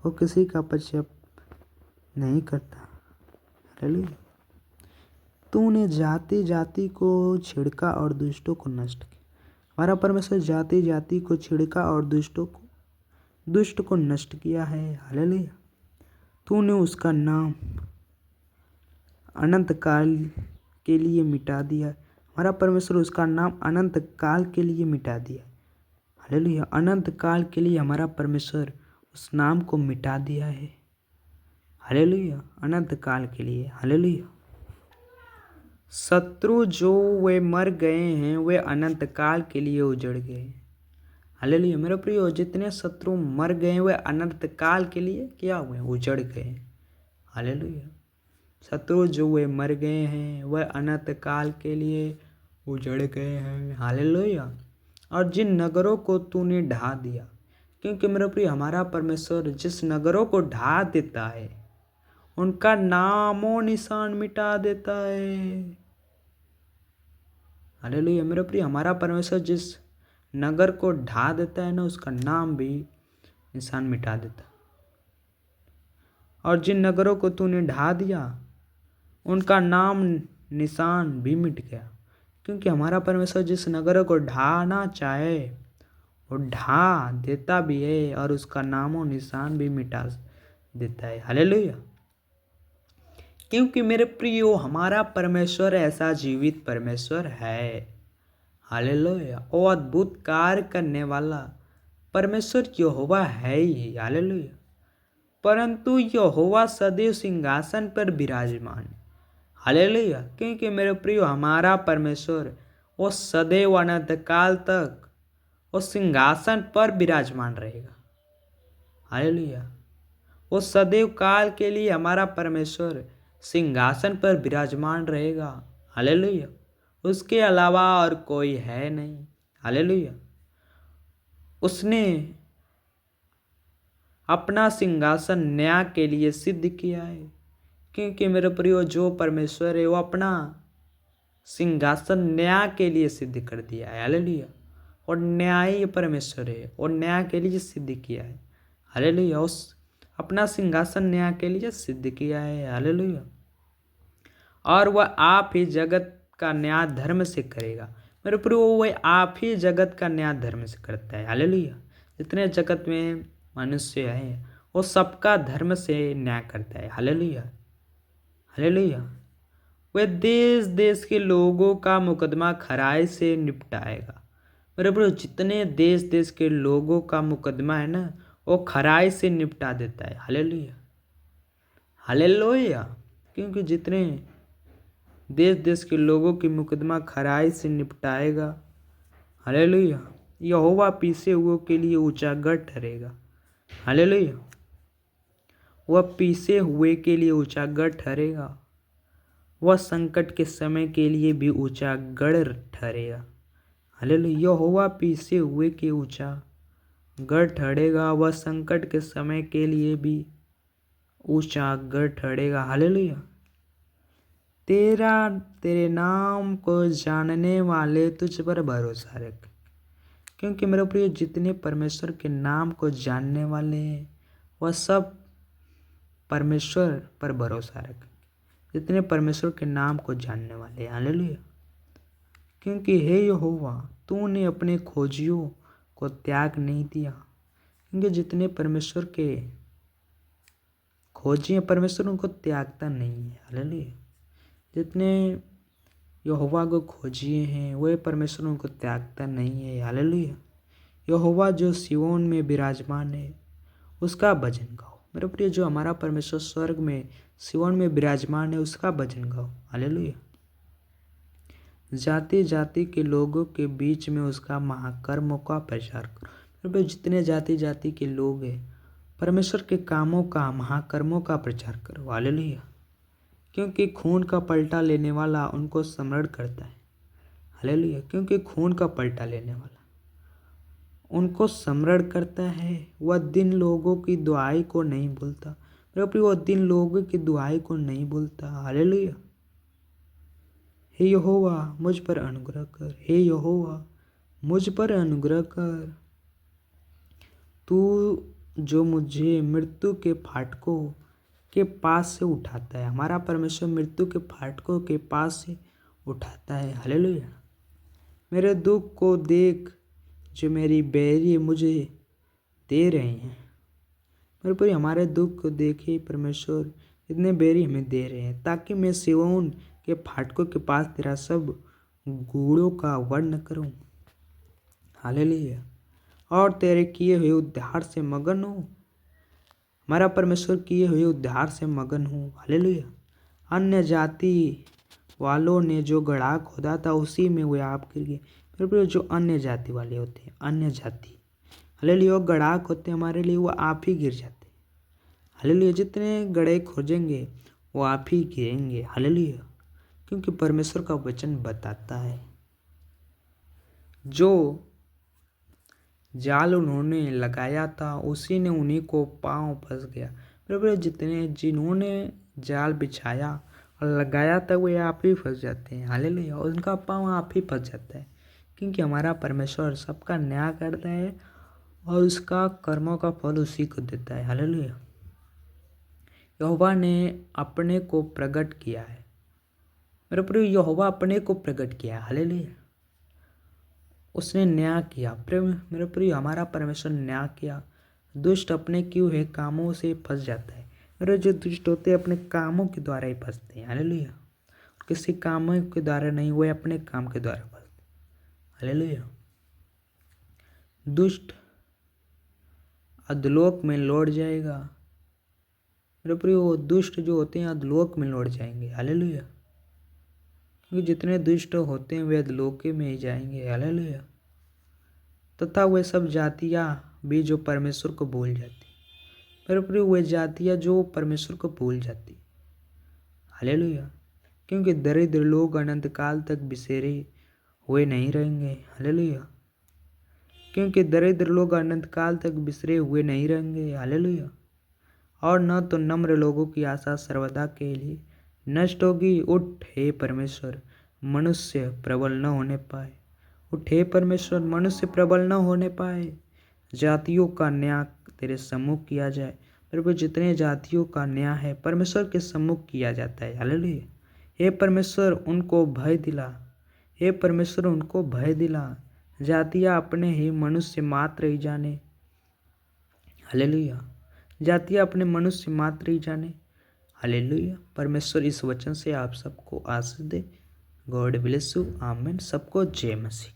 वो किसी का पक्षपात नहीं करता। हालेलुया। तूने जाति जाति को छिड़का और दुष्टों को नष्ट किया। हमारा परमेश्वर जाति जाति को छिड़का और दुष्ट को नष्ट किया है। हालेलुया। तूने उसका नाम अनंत काल के लिए मिटा दिया। हमारा परमेश्वर उसका नाम अनंत काल के लिए मिटा दिया। हालेलुया। अनंत काल के लिए हमारा परमेश्वर उस नाम को मिटा दिया है। हालेलुया। अनंत काल के लिए। हालेलुया। शत्रु जो वे मर गए हैं, वे अनंत काल के लिए उजड़ गए। हालेलुया। मेरे प्रियो, जितने शत्रु मर गए वे अनंत काल के लिए क्या हुए? उजड़ गए। हालेलुया। शत्रु जो वे मर गए हैं वह अनंत काल के लिए उजड़ गए हैं। हालेलुया। और जिन नगरों को तूने ढा दिया, क्योंकि मेरे प्रिय हमारा परमेश्वर जिस नगरों को ढा देता है उनका नामो निशान मिटा देता है। हालेलुया। मेरे प्रिय हमारा परमेश्वर जिस नगर को ढा देता है ना, उसका नाम भी निशान मिटा देता है। और जिन नगरों को तूने ढा दिया उनका नाम निशान भी मिट गया। क्योंकि हमारा परमेश्वर जिस नगर को ढाना चाहे वो ढा देता भी है और उसका नामो निशान भी मिटा देता है। हालेलुया। क्योंकि मेरे प्रियो हमारा परमेश्वर ऐसा जीवित परमेश्वर है। हालेलुया। वो अद्भुत कार्य करने वाला परमेश्वर यहोवा है ही। हालेलुया। परंतु यहोवा सदैव सिंहासन पर विराजमान। हालेलुया। क्योंकि मेरे प्रियो हमारा परमेश्वर वो सदैव अनंत काल तक वो सिंहासन पर विराजमान रहेगा। हालेलुया। वो सदैव काल के लिए हमारा परमेश्वर सिंहासन पर विराजमान रहेगा। हालेलुया। उसके अलावा और कोई है नहीं। हालेलुया। उसने अपना सिंहासन न्याय के लिए सिद्ध किया है। क्योंकि मेरे प्रियो जो परमेश्वर है वो अपना सिंहासन न्याय के लिए सिद्ध कर दिया है। हालेलुया। और न्यायी परमेश्वर है और न्याय के लिए सिद्ध किया है। हालेलुया। उस अपना सिंहासन न्याय के लिए सिद्ध किया है। हालेलुया। और वह आप ही जगत का न्याय धर्म से करेगा। मेरे प्रियो वह आप ही जगत का न्याय धर्म से करता है। हालेलुया। जितने जगत में मनुष्य है वो सबका धर्म से न्याय करता है। हालेलुया। हालेलुया। वह देश देश के लोगों का मुकदमा खराई से निपटाएगा। मेरे प्रियो जितने देश देश के लोगों का मुकदमा है ना, वो खराई से निपटा देता है। हालेलुया। हालेलुया। क्योंकि जितने देश देश के लोगों की मुकदमा खराई से निपटाएगा। हालेलुया। यहोवा पीसे हुओं के लिए ऊंचा गढ़ ठहरेगा। हालेलुया। वह पीसे हुए के लिए ऊंचा गढ़ ठहरेगा, वह संकट के समय के लिए भी ऊंचा गढ़ ठहरेगा। हालेलुया। यहोवा पीसे हुए के ऊंचा गढ़ ठहरेगा, वह संकट के समय के लिए भी ऊंचा गढ़ ठहरेगा। हालेलुया। तेरे नाम को जानने वाले तुझ पर भरोसा रख, क्योंकि मेरे प्रिय जितने परमेश्वर के नाम को जानने वाले हैं वह सब परमेश्वर पर भरोसा रखें, जितने परमेश्वर के नाम को जानने वाले हैं। हालेलुया। क्योंकि हे यहोवा, तूने अपने खोजियों को त्याग नहीं दिया, क्योंकि जितने परमेश्वर के खोजी हैं परमेश्वर उनको त्यागता नहीं है। हालेलुया। जितने यहोवा को खोजिए हैं वह परमेश्वर उनको त्यागता नहीं है। हालेलुया। यहोवा जो सियोन में विराजमान है उसका भजन गाओ। मेरे प्रिय जो हमारा परमेश्वर स्वर्ग में सियोन में विराजमान है उसका भजन गाओ। हालेलुया। जाति जाति के लोगों के बीच में उसका महाकर्मों का प्रचार करो। मेरे प्रिय जितने जाति जाति के लोग हैं परमेश्वर के कामों का महाकर्मों का प्रचार करो। हालेलुया। क्योंकि खून का पलटा लेने वाला उनको स्मरण करता है। हालेलुया। क्योंकि खून का पलटा लेने वाला उनको स्मरण करता है। वह दिन लोगों की दुआई को नहीं भूलता। मेरे प्रिय वह दिन लोगों की दुआई को नहीं भूलता। हालेलुया। हे यहोवा मुझ पर अनुग्रह कर, हे यहोवा मुझ पर अनुग्रह कर। तू जो मुझे मृत्यु के फाटकों के पास से उठाता है। हमारा परमेश्वर मृत्यु के फाटकों के पास से उठाता है। हालेलुया। मेरे दुख को देख जो मेरी बैरी मुझे दे रहे हैं। मेरे पर हमारे दुख को देखे परमेश्वर इतने बैरी हमें दे रहे हैं, ताकि मैं सियोन के फाटकों के पास तेरा सब गूढ़ों का वर्ण करूं। हालेलुया। और तेरे किए हुए उद्धार से मगन हूँ। हमारा परमेश्वर किए हुए उद्धार से मगन हूँ। हालेलुया। अन्य जाति वालों ने जो गड्ढा खोदा था उसी में वे आप गिर गए। मेरे प्रिय जो अन्य जाति वाले होते हैं, अन्य जाति, हालेलुया, वो गड्ढा खोदते हमारे लिए वो आप ही गिर जाते। हालेलुया। जितने गड्ढे खोजेंगे वो आप ही गिरेंगे। हालेलुया। क्योंकि परमेश्वर का वचन बताता है जो जाल उन्होंने लगाया था उसी ने उन्हीं को पांव फंस गया। मेरे प्रिय जिन्होंने जाल बिछाया और लगाया था वो आप ही फंस जाते हैं। हालेलुया। उनका पांव आप ही फंस जाता है, क्योंकि हमारा परमेश्वर सबका न्याय करता है और उसका कर्मों का फल उसी को देता है। हालेलुया। यहोवा ने अपने को प्रकट किया है। मेरे प्रिय यहोवा अपने को प्रकट किया। हालेलुया। उसने न्याय किया। मेरे प्रिय हमारा परमेश्वर न्याय किया। दुष्ट अपने किए हुए कामों से फंस जाता है। मेरे जो दुष्ट होते हैं अपने कामों के द्वारा ही फंसते हैं। हालेलुया। किसी कामों के द्वारा नहीं, वो अपने काम के द्वारा फंसते हैं। हालेलुया। दुष्ट अधलोक में लौट जाएगा। मेरे प्रिय वो दुष्ट जो होते हैं अधलोक में लौट जाएंगे। हालेलुया। क्योंकि जितने दुष्ट होते हैं वे अधलोक में ही जाएंगे। हालेलुया। तथा वे सब जातियाँ भी जो परमेश्वर को भूल जाती। मेरे प्रिय वे जातियाँ जो परमेश्वर को भूल जाती। हालेलुया। क्योंकि दरिद्र लोग अनंत काल तक बिसेरे हुए नहीं रहेंगे। हालेलुया। क्योंकि दरिद्र लोग अनंत काल तक बिसरे हुए नहीं रहेंगे। हालेलुया। और न तो नम्र लोगों की आशा सर्वदा के लिए नष्ट होगी। उठ हे परमेश्वर, मनुष्य प्रबल न होने पाए। उठ हे परमेश्वर, मनुष्य प्रबल न होने पाए। जातियों का न्याय तेरे सम्मुख किया जाए। मेरे को जितने जातियों का न्याय है परमेश्वर के सम्मुख किया जाता है। हालेलुया। हे परमेश्वर उनको भय दिला। हे परमेश्वर उनको भय दिला। जातियाँ अपने ही मनुष्य मात्र ही जाने। हालेलुया। जातियाँ अपने मनुष्य मात्र ही जाने। हालेलुया। परमेश्वर इस वचन से आप सबको आशीष दे। God bless you. आमीन। सबको जय मसीह।